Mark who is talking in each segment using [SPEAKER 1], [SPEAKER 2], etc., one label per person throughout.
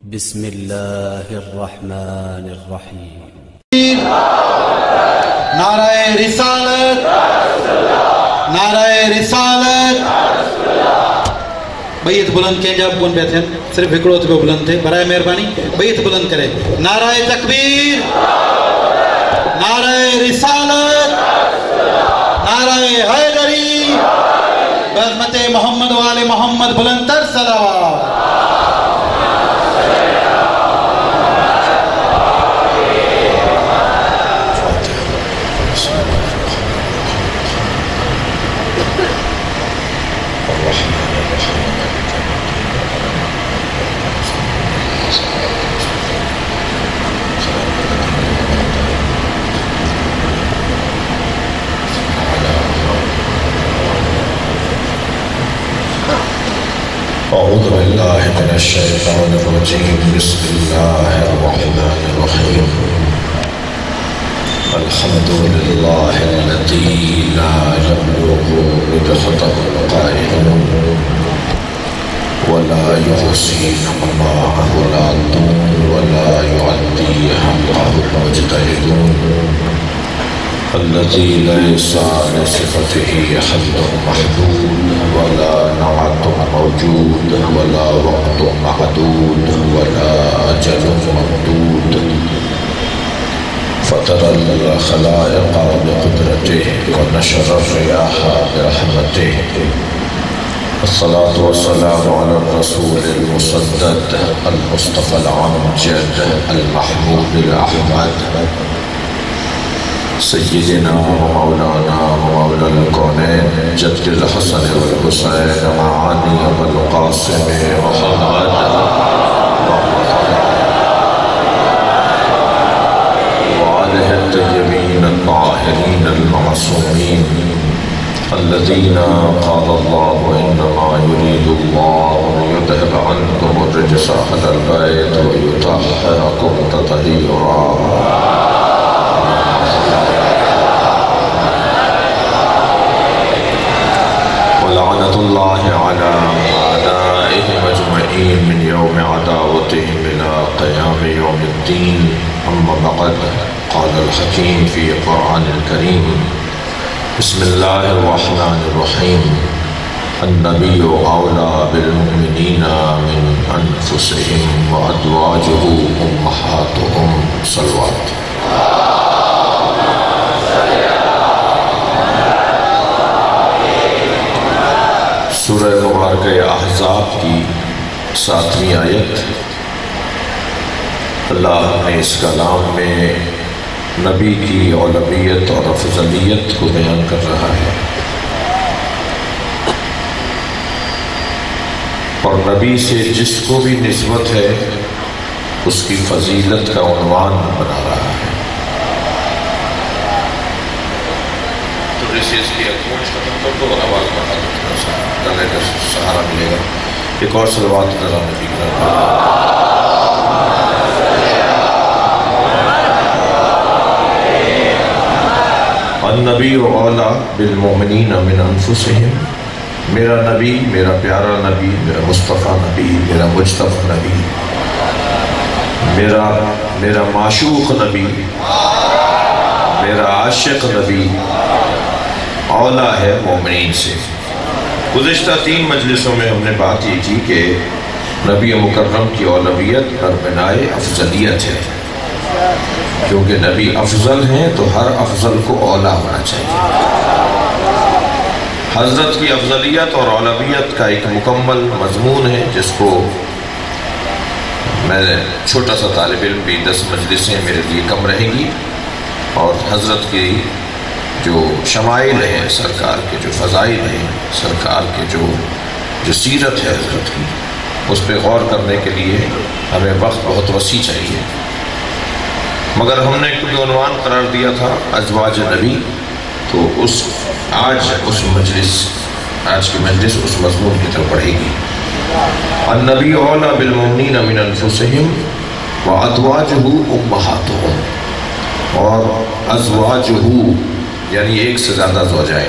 [SPEAKER 1] بسم الله الرحمن الرحيم
[SPEAKER 2] نعرہ رسالت نعرہ رسالت بیت بلند کے جب کون بیٹھے صرف ہکڑوت پہ بلند تھے برائے مہربانی بیت بلند کرے نعرہ تکبیر نعرہ رسالت نعرہ حیدری بعظمت محمد و آل محمد بلند تر صلوات
[SPEAKER 3] أعوذ بالله من الشيطان الرجيم بسم الله الرحمن الرحيم الحمد لله الذي لا يبلغ مدحته القائلون ولا يحصي نعماءه العدون ولا يعدي حقه المجتهدون الذي ليس لصفته حد محدود ولا نعت موجود ولا وقت محدود ولا أجل ممدود فطر الخلائق بقدرته ونشر الرياح برحمته الصلاة والسلام على الرسول المسدد المصطفى الأمجد المحمود الأحمد سيدنا ومولانا ومولى الكونين جد الحسن والحسين معاني والقاسم محمد وآله الطيبين الطاهرين المعصومين الذين قال الله إنما يريد الله ليذهب عنكم الرجس أهل البيت ويطهركم تطهيرا ولعنة الله على أعدائهم أجمعين من يوم عداوتهم إلى قيام يوم الدين أما بعد قال الحكيم في القرآن الكريم بسم الله الرحمن الرحيم النبي أولى بالمؤمنين من أنفسهم وأزواجه أمهاتهم صلوات سورہ مبارکہ احزاب کی 7ویں آیت اللہ نے اس کلام میں نبی کی اولویت اور افضلیت کو بیان کر رہا ہے اور نبی سے جس کو بھی نسبت ہے اس کی فضیلت کا عنوان بنا رہا ہے تو اس کی اکموش ختم کر دو اور آواز بڑھا دو گلے کا سہارا ملے گا ایک اور صلوات نظام نبی کرا النبی اولا بالمؤمنین من انفسہم میرا نبی میرا پیارا نبی میرا مصطفیٰ نبی میرا مجتبی نبی میرا معشوق نبی میرا عاشق نبی اولا ہے مومنین سے گزشتہ 3 مجلسوں میں ہم نے بات یہ کی کہ نبی مکرم کی اولویت پر بنائے افضلیت ہے کیونکہ نبی افضل ہیں تو ہر افضل کو اولا ہونا چاہیے حضرت کی افضلیت اور اولویت کا ایک مکمل مضمون ہے جس کو میں چھوٹا سا طالب علم بھی 10 مجلسیں میرے لیے کم رہے گی اور حضرت کی جو شمائل ہیں سرکار کے جو فضائل ہیں سرکار کے جو سیرت ہے حضرت کی اس پہ غور کرنے کے لیے ہمیں وقت بہت وسیع چاہیے مگر ہم نے کیونکہ عنوان قرار دیا تھا ازواج نبی تو آج کی مجلس اس مضمون کی طرف پڑھے گی النبی اولا بالمؤمنین من انفسہم وازواجہ امہاتہم اور ازواجہ یعنی ایک سے زیادہ زوجائیں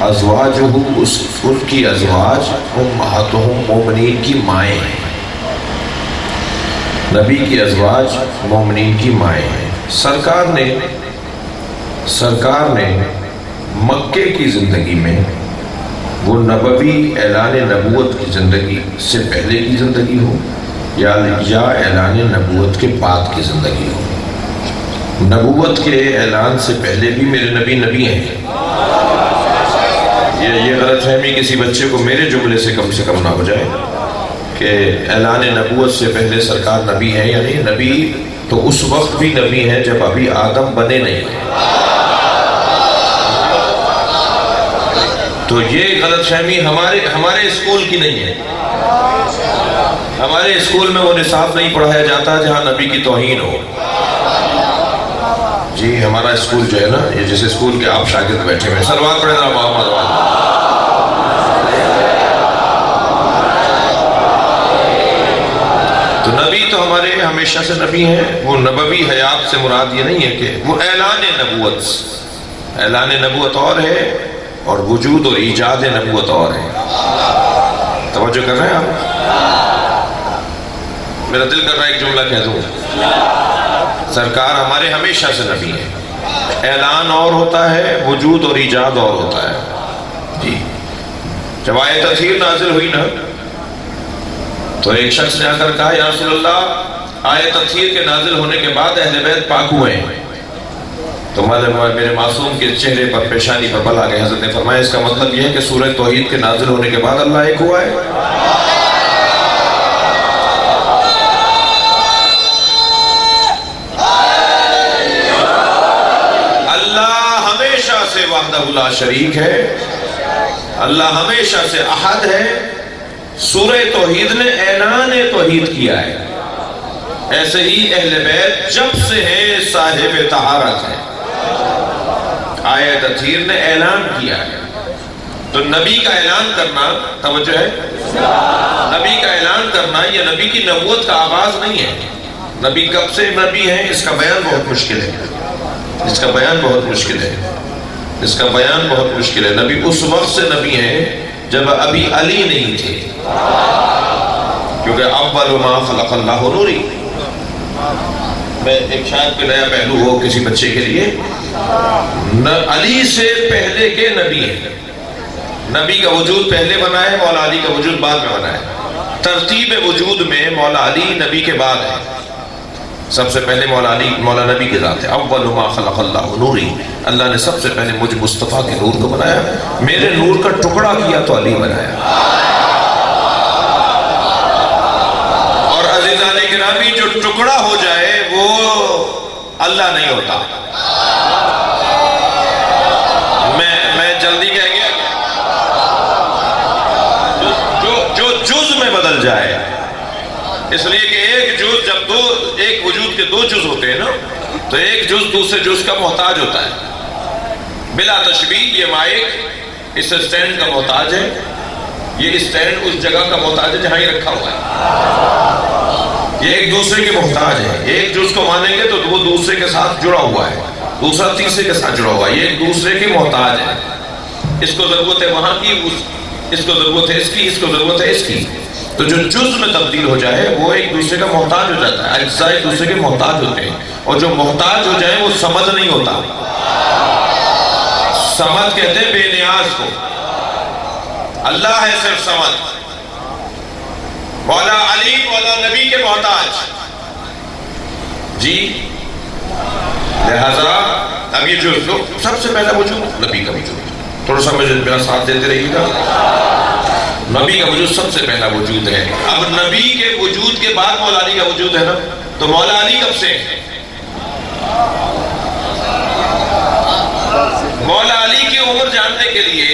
[SPEAKER 3] ازواجہ ان کی ازواج امہاتہم مومنین کی مائیں ہیں نبی کی ازواج مومنین کی مائیں ہیں۔ سرکار نے مکے کی زندگی میں وہ نبوی اعلان نبوت کی زندگی سے پہلے کی زندگی ہو یا اعلان نبوت کے بعد کی زندگی ہو، نبوت کے اعلان سے پہلے بھی میرے نبی ہیں۔ یہ غلط فہمی کسی بچے کو میرے جملے سے کم نہ ہو جائے کہ اعلان نبوت سے پہلے سرکار نبی ہیں یا نہیں۔ نبی تو اس وقت بھی نبی ہیں جب ابھی آدم بنے نہیں ہیں۔ تو یہ غلط فہمی ہمارے اسکول کی نہیں ہے۔ ہمارے اسکول میں وہ نصاب نہیں پڑھایا جاتا جہاں نبی کی توہین ہو۔ جی ہمارا اسکول جو ہے نا، یہ جس اسکول کے آپ شاگرد بیٹھے ہوئے، سلوات پڑھیں ذرا محمد والے۔ تو نبی تو ہمارے ہمیشہ سے نبی ہیں۔ وہ نبوی حیات سے مراد یہ نہیں ہے کہ وہ اعلان نبوت اور ہے، اور وجود اور ایجاد نبوت اور ہے۔ توجہ کر رہے ہیں آپ؟ میرا دل کر رہا ہے ایک جملہ کہہ دوں، سرکار ہمارے ہمیشہ سے نبی ہیں۔ اعلان اور ہوتا ہے، وجود اور ایجاد اور ہوتا ہے۔ جی جب آیت تطہیر نازل ہوئی نا، تو ایک شخص نے آ کر کہا یا رسول اللہ، آیت تطہیر کے نازل ہونے کے بعد اہل بیت پاک ہوئے ہیں۔ تو میرے معصوم کے چہرے پر، پیشانی پر بل آ گئے۔ حضرت نے فرمایا اس کا مطلب یہ ہے کہ سورہ توحید کے نازل ہونے کے بعد اللہ ایک ہوا ہے۔ وحدہ لا شریک ہے، اللہ ہمیشہ سے احد ہے۔ سورہ توحید نے اعلان توحید کیا ہے، ایسے ہی اہل بیت جب سے ہیں صاحب طہارت ہے۔ آیت تطہیر نے اعلان کیا ہے۔ تو نبی کا اعلان کرنا، توجہ ہے، نبی کا اعلان کرنا یہ نبی کی نبوت کا آغاز نہیں ہے۔ نبی کب سے نبی ہیں اس کا بیان بہت مشکل ہے، اس کا بیان بہت مشکل ہے، اس کا بیان بہت مشکل ہے۔ نبی اس وقت سے نبی ہیں جب ابھی علی نہیں تھے، کیونکہ اول ما خلق اللہ نوری۔ میں ایک شاید کوئی نیا پہلو ہو کسی بچے کے لیے، علی سے پہلے کے نبی ہیں۔ نبی کا وجود پہلے بنا ہے، مولا علی کا وجود بعد میں بنا ہے۔ ترتیب وجود میں مولا علی نبی کے بعد ہے، سب سے پہلے مولا نبی کے ذات ہے۔ اول ما خلق اللہ نوری، اللہ نے سب سے پہلے مجھ مصطفیٰ کے نور کو بنایا، میرے نور کا ٹکڑا کیا تو علی بنایا۔ اور عزیزان گرامی، جو ٹکڑا ہو جائے وہ اللہ نہیں ہوتا۔ میں جلدی کہہ گیا، جو جز میں بدل جائے، اس لیے کہ ایک جز جب ایک وجود کے دو جز ہوتے ہیں نا، تو ایک جز دوسرے جز کا محتاج ہوتا ہے۔ بلا تشبیہ یہ مائک اس اسٹینڈ کا محتاج ہے، یہ اسٹینڈ اس جگہ کا محتاج ہے جہاں یہ رکھا ہوا ہے۔ یہ ایک دوسرے کے محتاج ہے۔ ایک جز کو مانیں گے تو وہ دوسرے کے ساتھ جڑا ہوا ہے، دوسرا تیسرے کے ساتھ جڑا ہوا ہے، یہ ایک دوسرے کے محتاج ہے۔ اس کو ضرورت ہے وہاں کی، اس کو ضرورت ہے اس کی، اس کو ضرورت ہے اس کی۔ تو جو جز میں تبدیل ہو جائے وہ ایک دوسرے کا محتاج ہو جاتا ہے، اجزاء ایک دوسرے کے محتاج ہوتے ہیں، اور جو محتاج ہو جائے وہ سمد نہیں ہوتا۔ سمد کہتے ہیں بے نیاز کو، اللہ ہے صرف سمد۔ مولا علی مولا نبی کے محتاج جی، لہذا اب یہ جو سب سے پہلا وجود نبی کا وجود، تھوڑا سا میرا ساتھ دیتے رہیے گا، نبی کا وجود سب سے پہلا وجود ہے۔ اب نبی کے وجود کے بعد مولا علی کا وجود ہے نا، تو مولا علی کب سے؟ مولا علی کی عمر جاننے کے لیے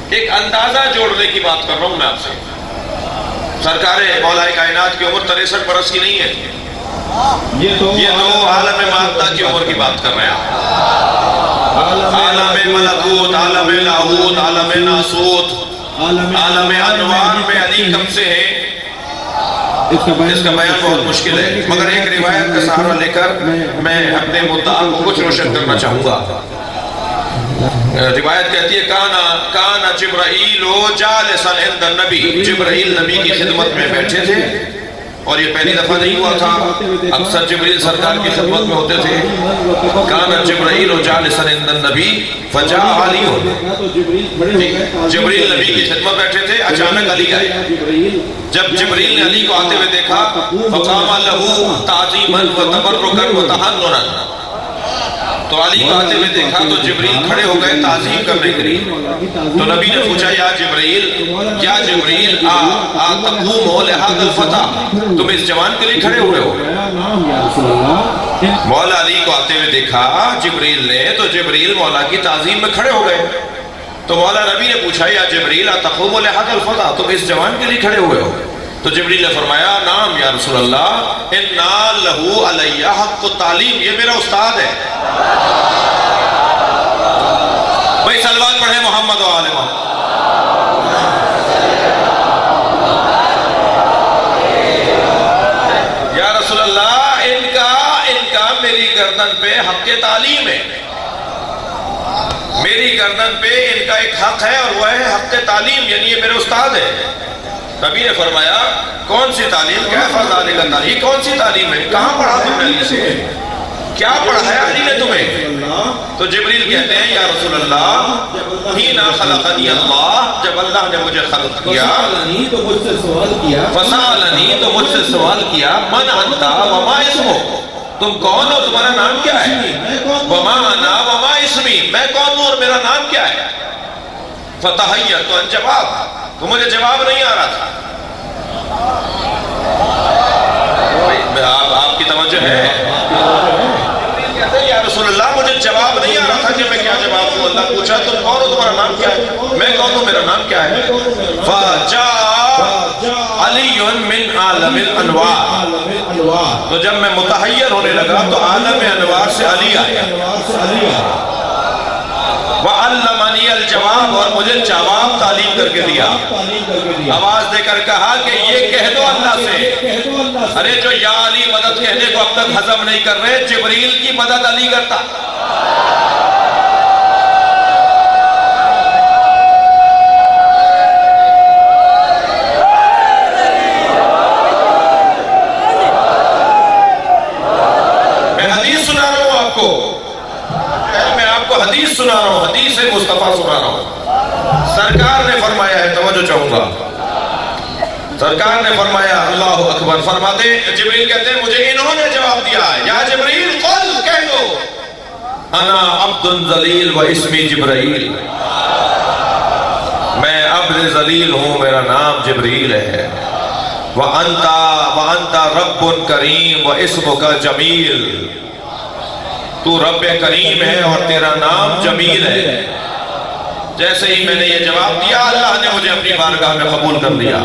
[SPEAKER 3] ایک اندازہ جوڑنے کی بات کر رہا ہوں میں آپ سے۔ سرکار مولا کائنات کی عمر 63 برس کی نہیں ہے، یہ تو عالم مادہ کی عمر کی بات کر رہے ہیں۔ عالم ملکوت، عالم لاہوت، عالم ناسوت، عالم انوار میں علی کب سے ہے، اس کا بیان بہت مشکل ہے، مگر ایک روایت کا سہارا لے کر میں اپنے مدعا کو کچھ روشن کرنا چاہوں گا۔ روایت کہتی ہے کانا جبرائیل جالسا عند النبی، جبرائیل نبی کی خدمت میں بیٹھے تھے، اور یہ پہلی دفعہ نہیں ہوا تھا، اکثر جبریل سرکار کی خدمت میں ہوتے تھے. کان جبرائیل جالسا عند النبی فجاء علی. جبریل نبی کی خدمت بیٹھے تھے، اچانک علی آئے. جب جبریل نے علی کو آتے ہوئے دیکھا فقام له تعظیما وتبرکا وتحننا، تو علی کو آتے ہوئے دیکھا تو جبریل کھڑے ہو گئے تعظیم کرنے کے لیے. تو نبی نے پوچھا یا جبریل تقوم لهذا الفتى، تم اس جوان کے لیے کھڑے ہوئے ہو؟ مولا علی کو آتے ہوئے دیکھا جبریل نے تو جبریل مولا کی تعظیم میں کھڑے ہو گئے. تو مولا نبی نے پوچھا یا جبریل تقوم لهذا الفتى، تم اس جوان کے لیے کھڑے ہوئے ہو؟ تو جبریل نے فرمایا نعم یا رسول اللہ، انا لہو علی حق التعلیم، یہ میرا استاد ہے. بھائی صلوات پڑھیں محمد و آل محمد. یا رسول اللہ، ان کا میری گردن پہ حق تعلیم ہے. میری گردن پہ ان کا ایک حق ہے اور وہ ہے حق تعلیم، یعنی یہ میرے استاد ہے. نبی نے فرمایا کون سی تعلیم؟ کیفا ذالک تعلیم، یہ کون سی تعلیم ہے؟ کہاں پڑھا تم نے علی سے؟ کیا پڑھایا علی نے تمہیں؟ تو جبریل کہتے ہیں یا رسول اللہ، حین خلقنی اللہ، جب اللہ نے مجھے خلق کیا، فسألنی تو مجھ سے سوال کیا، من انت وما اسمک، تم کون ہو، تمہارا نام کیا ہے؟ وما انا وما اسمی، میں کون ہوں اور میرا نام کیا ہے؟ فتحیت ان جواب، تو مجھے جواب نہیں آ رہا تھا. آپ کی توجہ ہے؟ کہتے ہیں یا رسول اللہ، مجھے جواب نہیں آ رہا تھا کہ میں کیا جواب دوں. اللہ پوچھا تم کون ہو، تمہارا نام کیا ہے؟ میں کون ہوں، میرا نام کیا ہے؟ فَجَاءَ عَلِيٌّ مِّنْ عَالَمِ الْأَنْوَارِ، تو جب میں متحیر ہونے لگا تو عالم انوار سے علی آیا. وَعَلَّمَنِيَ الْجَوَابَ، اور مجھے جواب تعلیم کر کے دیا. آواز دے کر کہا کہ یہ کہہ دو اللہ سے. ارے جو یا علی مدد کہنے کو اب تک ہضم نہیں کر رہے، جبریل کی مدد علی کرتا. میں حدیث سنا رہا ہوں آپ کو، حدیث سنا رہا ہوں، حدیث مصطفیٰ سنا رہا ہوں. سرکار نے فرمایا ہے، توجہ چاہوں گا، سرکار نے فرمایا اللہ اکبر. فرماتے جبریل کہتے ہیں مجھے انہوں نے جواب دیا ہے، یا جبریل قل، کہہ دو انا عبد ذلیل و اسمی جبرائیل، میں عبد ذلیل ہوں، میرا نام جبریل ہے. وانت رب کریم و اسمک جمیل، تو رب کریم ہے اور تیرا نام جمیل ہے. جیسے ہی میں نے یہ جواب دیا اللہ نے مجھے اپنی بارگاہ میں قبول کر دیا.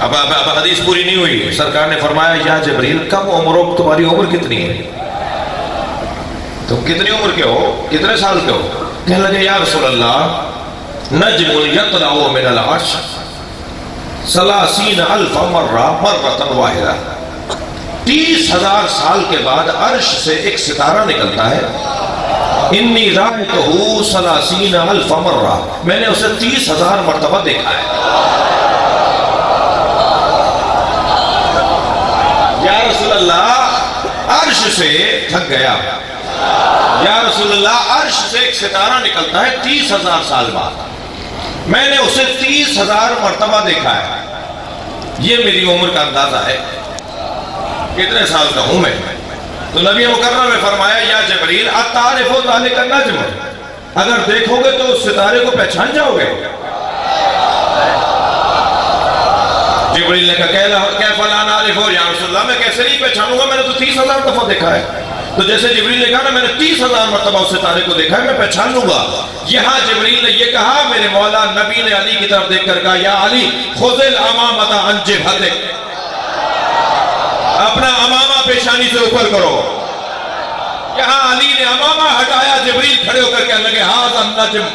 [SPEAKER 3] اب حدیث پوری نہیں ہوئی. سرکار نے فرمایا یا جبریل کم عمرک، تمہاری عمر کتنی ہے؟ تم کتنی عمر کے ہو، کتنے سال کے ہو؟ کہنے لگے یا رسول اللہ، نجم یطلع من العرش 30,000 مرہ مرۃ واحدہ، 30,000 سال کے بعد عرش سے ایک ستارہ نکلتا ہے. انی رأیتہ 30,000 مرہ، میں نے اسے 30,000 مرتبہ دیکھا ہے. یا رسول اللہ، عرش سے تھک گیا. یا رسول اللہ، عرش سے ایک ستارہ نکلتا ہے 30,000 سال بعد، میں نے اسے 30,000 مرتبہ دیکھا ہے. یہ میری عمر کا اندازہ ہے کتنے سال کا ہوں میں. تو نبی مکرم نے فرمایا یا جبریل اتعرف ذلک النجم، اگر دیکھو گے تو اس ستارے کو پہچان جاؤ گے. جبریل نے کہا کیف لا نعرف، یا رسول اللہ میں کیسے نہیں پہچانوں گا، میں نے تو 30,000 دفعہ دیکھا ہے. تو جیسے جبریل نے کہا نا میں نے 30,000 مرتبہ اس ستارے کو دیکھا ہے، میں پہچان لوں گا. یہاں جبریل نے یہ کہا، میرے مولا نبی نے علی کی طرف دیکھ کر کہا یا علی خذ الامامۃ عن جبہتک، اپنا امامہ پیشانی سے اوپر کرو. یہاں علی نے امامہ ہٹایا، جبریل کھڑے ہو کر کہنے لگے ھذا النجم.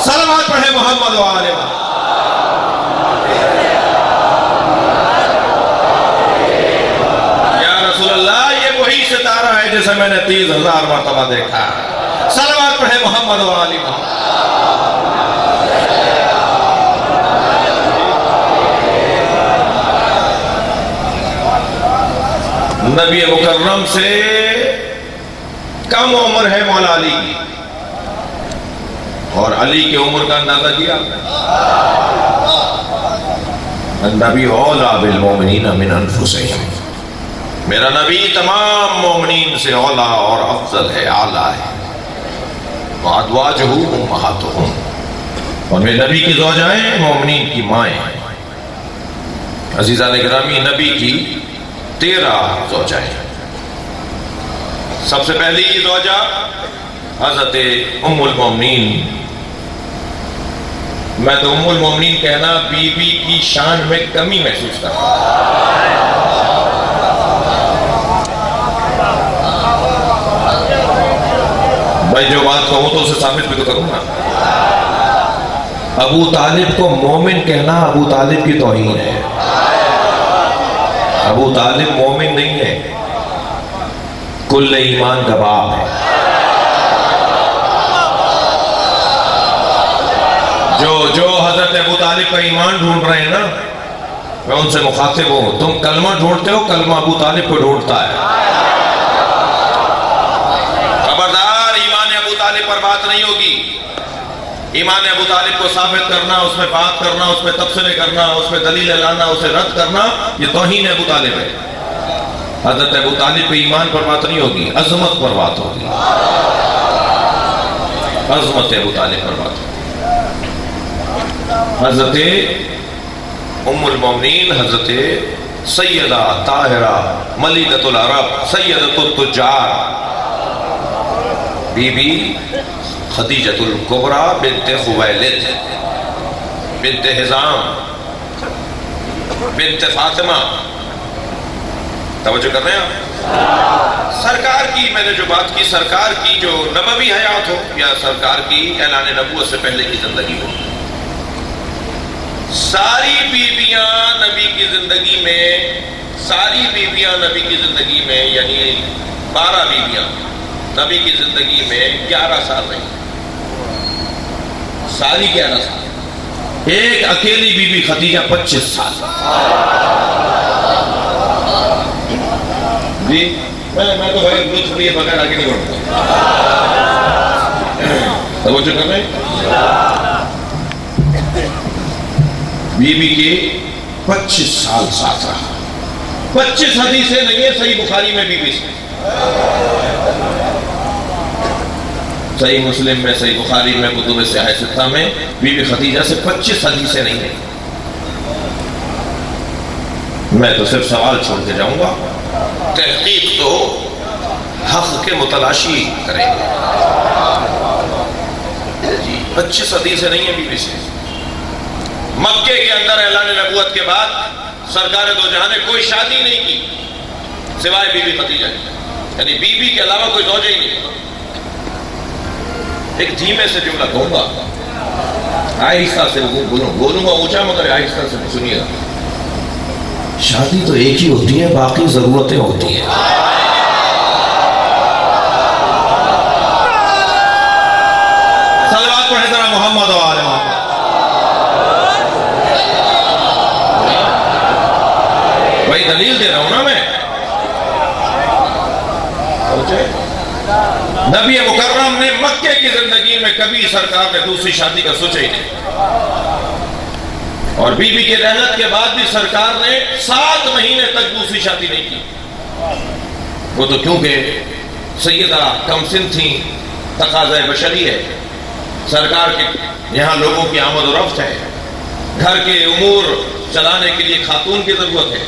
[SPEAKER 3] صلوات پڑھے محمد و آل محمد. یا رسول اللہ، یہ وہی ستارہ ہے جسے میں نے 30,000 مرتبہ دیکھا. صلوات پڑھے محمد و آل محمد. نبی مکرم سے کم عمر ہے مولا علی کی، اور علی کی عمر کا اندازہ کیا نبی اولا بالمومنین من انفسہم، میرا نبی تمام مومنین سے اولا اور افضل ہے، اعلیٰ ہے، وازواجہ امہاتہم، اور میرے نبی کی زوجائیں مومنین کی مائیں ہیں۔ عزیزان گرامی، نبی کی 13 زوجائیں، سب سے پہلی زوجہ حضرت ام المومنین، میں تو ام المومنین کہنا بی بی کی شان میں کمی محسوس کرتا ہوں۔ بھائی جو بات کہوں تو اسے ثابت بھی تو کروں نا۔ ابو طالب کو مومن کہنا ابو طالب کی توہین ہے، ابو طالب مومن نہیں ہے، کل ایمان کا باپ ہے۔ جو حضرت ابو طالب کا ایمان ڈھونڈ رہے ہیں نا، میں ان سے مخاطب ہوں، تم کلمہ ڈھونڈتے ہو، کلمہ ابو طالب کو ڈھونڈتا ہے۔ خبردار، ایمان ابو طالب پر بات نہیں ہوگی۔ ایمان ابو طالب کو ثابت کرنا، اس میں بات کرنا، اس میں تبصرے کرنا، اس میں دلیل لانا، اسے رد کرنا، یہ توہین ابو طالب ہے۔ حضرت ابو طالب کے ایمان پر بات نہیں ہوگی، عظمت پر بات ہوگی، عظمت ابو طالب پر بات ہوگی۔ حضرت ام المومنین، حضرت سیدہ طاہرہ ملکۃ العرب سیدۃ التجار بی بی خدیجۃ الکبریٰ بنت خویلد بنت حزام بنت فاطمہ، توجہ کر رہے ہیں؟ سرکار کی میں نے جو بات کی، سرکار کی جو نبوی حیات ہو یا سرکار کی اعلان نبوت سے پہلے کی زندگی ہو، ساری بیویاں نبی کی زندگی میں، ساری بیویاں نبی کی زندگی میں، یعنی 12 بیویاں نبی کی زندگی میں 11 سال رہی، ساری 11 سال۔ ایک اکیلی بی بی خدیجہ 25 سال۔ جی میں تو بھائی لطف لیے بغیر آگے نہیں بڑھتا، توجہ کر رہے ہیں؟ بی بی کے 25 سال ساتھ رہا، 25 حدیثیں نہیں ہے صحیح بخاری میں بی بی سے، صحیح مسلم میں، صحیح بخاری میں، کتب سیاہ ستہ میں بی بی خدیجہ سے 25 حدیثیں نہیں ہیں۔ میں تو صرف سوال چھوڑ کے جاؤں گا، تحقیق تو حق کے متلاشی کریں گے۔ جی 25 حدیثیں نہیں ہیں بی بی سے۔ مکے کے اندر اعلان نبوت کے بعد سرکار دو جہاں نے کوئی شادی نہیں کی سوائے بی بی خدیجہ، یعنی بی بی کے علاوہ کوئی زوجہ ہی نہیں۔ ایک دھیمے سے جملہ کہوں گا، آہستہ سے بولوں گا اونچا مگر آہستہ سے سنیے گا۔ شادی تو ایک ہی ہوتی ہے، باقی ضرورتیں ہوتی ہیں۔ صلوات پڑھیں ذرا محمد و آل محمد۔ بھائی دلیل دے رہا ہوں نا میں۔ نبی مکرم نے مکے کی زندگی میں کبھی سرکار نے دوسری شادی کا سوچا ہی نہیں، اور بی بی کے رحلت کے بعد بھی سرکار نے 7 مہینے تک دوسری شادی نہیں کی۔ وہ تو کیونکہ سیدہ کم سن تھیں، تقاضۂ بشری ہے، سرکار کے یہاں لوگوں کی آمد و رفت ہے، گھر کے امور چلانے کے لیے خاتون کی ضرورت ہے۔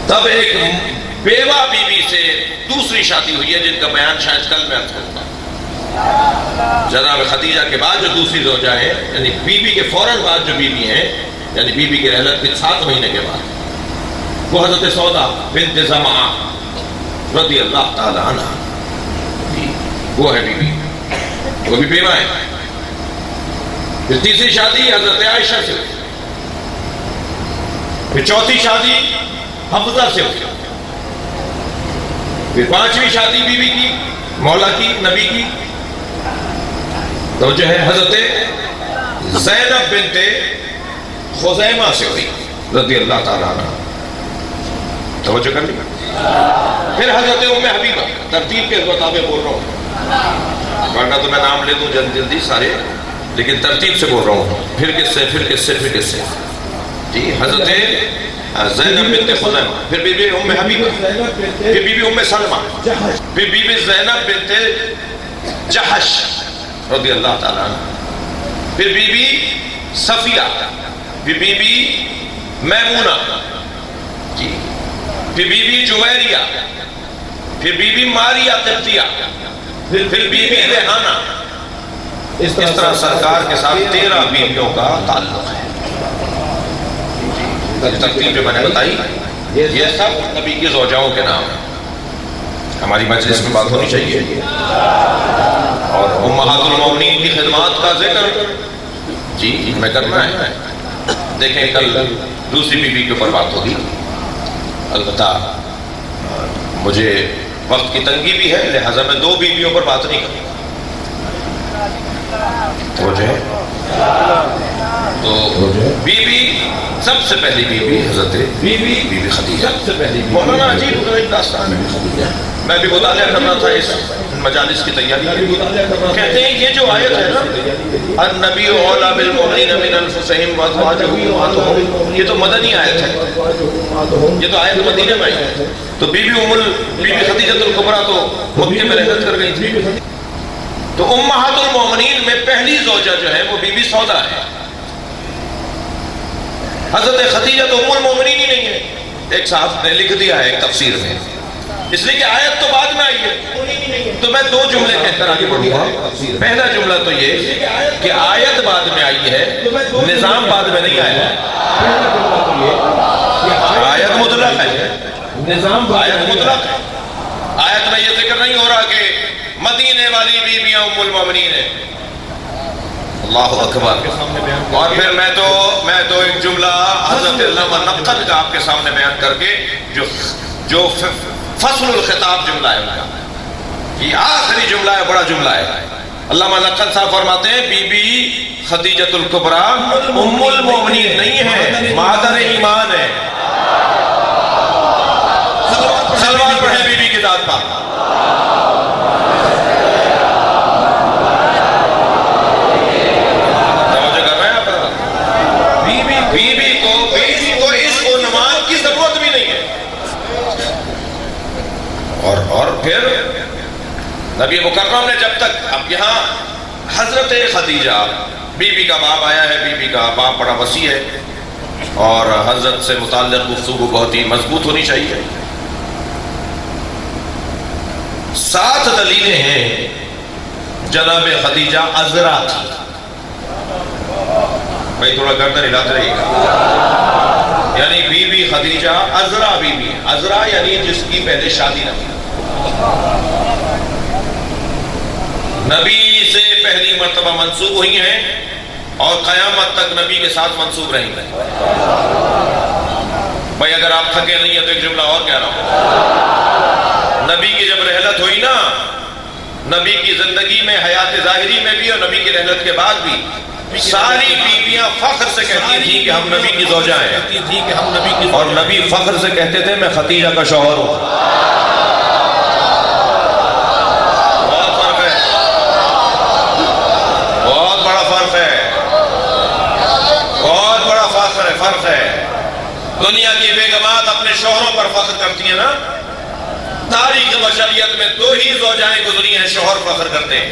[SPEAKER 3] تب ایک بیوہ بی بی سے دوسری شادی ہوئی ہے، جن کا بیان شاید کل میں عرض کروں گا۔ جناب خدیجہ کے بعد جو دوسری زوجہ ہے، یعنی بی بی کے فوراً بعد جو بی بی ہیں، یعنی بی بی کی رحلت کے 7 مہینے کے بعد، وہ حضرت سودا بنت زمعہ رضی اللہ تعالی عنہ، وہ ہے بی بی، وہ بھی بیوہ ہے۔ پھر تیسری شادی حضرت عائشہ سے ہوئی، پھر چوتھی شادی حفصہ سے ہوئی، پھر 5ویں شادی بی بی کی مولا کی نبی کی تو جو ہے حضرت زینب بنت خزیمہ سے ہوئی رضی اللہ تعالیٰ عنہ۔ توجہ کر لی. پھر حضرت ام حبیبہ، ترتیب کے مطابق بول رہا ہوں ورنہ تو میں نام لے دوں جلدی سارے، لیکن ترتیب سے بول رہا ہوں. پھر کس سے جی حضرت زینب بنت خزیمہ، پھر بی بی ام حبیبہ، پھر بی بی ام سلمہ، پھر بی بی زینب بنت جحش رضی اللہ تعالیٰ عنہ، پھر بی بی صفیہ، پھر بی بی میمونہ جی، پھر بی بی جویریہ، پھر بی بی ماریہ قبطیہ، پھر بی بی ریحانہ. اس طرح سرکار کے ساتھ 13 بیویوں کا تعلق ہے. ترتیب جو میں نے بتائی یہ سب نبی کی زوجاؤں کے نام ہیں. ہماری مجلس میں بات ہونی چاہیے. اور امہات المومنین کی خدمات کا ذکر جی ہمیں کرنا ہے. دیکھیں کل دوسری بیوی کے اوپر بات ہوگی. البتہ مجھے وقت کی تنگی بھی ہے، لہٰذا میں 2 بیویوں پر بات نہیں کروں. تو بی بی سب سے پہلی بیوی حضرت بی بی خدیجہ. مولانا عجیب ایک داستان ہے، میں بھی مطالعہ کرنا تھا اس مجالس کی تیاری. کہتے ہیں یہ جو آیت ہے نا، النبی اولیٰ بالمؤمنین من انفسہم وازواجہ امہاتہم، یہ تو مدنی آیت ہے، یہ تو آیت مدینہ میں آئی ہے. تو بی بی خدیجہ الکبریٰ تو مکے میں رحلت کر گئی تھی. تو امہات المومنین میں پہلی زوجہ جو ہے وہ بی بی سودا ہے. حضرت خدیجہ تو ام المومنین ہی نہیں ہے. ایک صاحب نے لکھ دیا ہے ایک تفسیر میں، اس لیے کہ آیت تو بعد میں آئی ہے. تو میں 2 جملے کہہ کر آگے بڑھوں گا. پہلا جملہ تو یہ کہ آیت بعد میں آئی ہے، نظام بعد میں نہیں آیا ہے. آیت مطلق ہے، آیت مطلق ہے. آیت میں یہ ذکر نہیں ہو رہا کہ مدینے والی بیویاں ام المومنین ہیں. اللہ اکبر. اور پھر میں تو ایک جملہ حضرت علامہ نقل کا آپ کے سامنے بیان کر کے جو فصل الخطاب جملہ ہے ان کا، یہ آخری جملہ ہے، بڑا جملہ ہے. علامہ نقل صاحب فرماتے ہیں بی بی خدیجۃ الکبریٰ ام المومنین نہیں ہے، مادر ایمان ہے. سلوات پڑھیں بی بی کی ذات پر. بیوی کو اس عنوان کی ضرورت بھی نہیں ہے. اور پھر نبی مکرم نے جب تک، اب یہاں حضرت خدیجہ بی بی کا باب آیا ہے، بی بی کا باب بڑا وسیع ہے اور حضرت سے متعلق گفتگو بہت ہی مضبوط ہونی چاہیے. 7 دلیلیں ہیں جناب خدیجہ عذرا کی. بھائی تھوڑا گردن ہلاتے رہیے گا. یعنی بی بی خدیجہ عذرا بی بی، عذرا یعنی جس کی پہلے شادی نہ ہوئی، نبی سے پہلی مرتبہ منسوب ہوئی ہیں اور قیامت تک نبی کے ساتھ منسوب رہیں گے. بھائی اگر آپ تھکے نہیں ہیں تو ایک جملہ اور کہہ رہا ہوں. نبی کی جب رحلت ہوئی نا، نبی کی زندگی میں، حیات ظاہری میں بھی اور نبی کی رحلت کے بعد بھی، ساری بیویاں فخر سے کہتی تھی کہ ہم نبی کی زوجہ ہیں، اور نبی فخر سے کہتے تھے میں خدیجہ کا شوہر ہوں. بہت فرق ہے، بہت بڑا فرق ہے، بہت بڑا فرق ہے. دنیا کی بیگمات اپنے شوہروں پر فخر کرتی ہیں نا. تاریخ بشریت میں 2 ہی زوجائیں گزری ہیں شوہر فخر کرتے ہیں،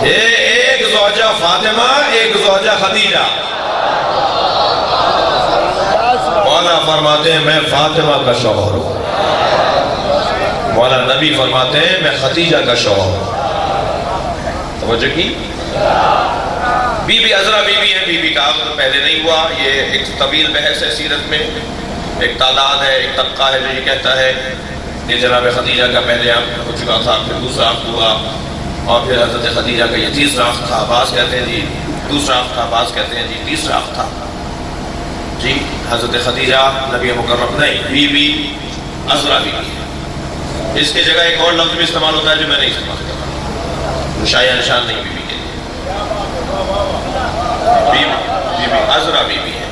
[SPEAKER 3] ایک زوجہ فاطمہ، ایک زوجہ خدیجہ. مولا فرماتے ہیں میں فاطمہ کا شوہر ہوں، مولا نبی فرماتے ہیں میں خدیجہ کا شوہر ہوں. توجہ کی. بی بی عذرا بی بی ہے، بی بی کا عقد پہلے نہیں ہوا. یہ ایک طویل بحث ہے سیرت میں. ایک تعداد ہے، ایک طبقہ ہے جو یہ کہتا ہے کہ جناب خدیجہ کا پہلے عقد ہو چکا تھا، پھر دوسرا عقد ہوا، اور پھر حضرت خدیجہ کا یہ تیسرا عقد تھا. بعض کہتے ہیں جی دوسرا عقد تھا، بعض کہتے ہیں جی تیسرا عقد تھا. جی حضرت خدیجہ نبی مکرم نہیں، بی بی عذرا بی بی ہے. اس کی جگہ ایک اور لفظ بھی استعمال ہوتا ہے جو میں نہیں استعمال کر رہا، شایع نشان نہیں بی بی کے لیے. بی بی عذرا بی بی ہے،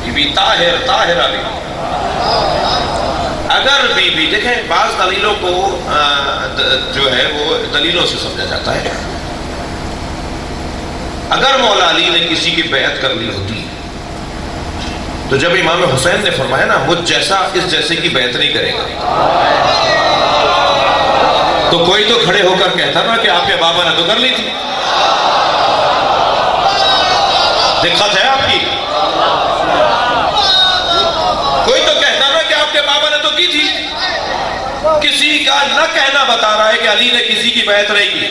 [SPEAKER 3] بی بی طاہرہ بی بی. اگر بیوی دیکھیں بعض دلیلوں کو جو ہے وہ دلیلوں سے سمجھا جاتا ہے. اگر مولا علی نے کسی کی بیعت کر لی ہوتی تو جب امام حسین نے فرمایا نا مجھ جیسا اس جیسے کی بیعت نہیں کرے گا، تو کوئی تو کھڑے ہو کر کہتا نا کہ آپ کے بابا نے تو کر لی تھی. دقت ہے آپ کی. کوئی تو کہتا نا کہ آپ کے بابا نے تو کی تھی. کسی کا نہ کہنا بتا رہا ہے کہ علی نے کسی کی بیعت نہیں کی.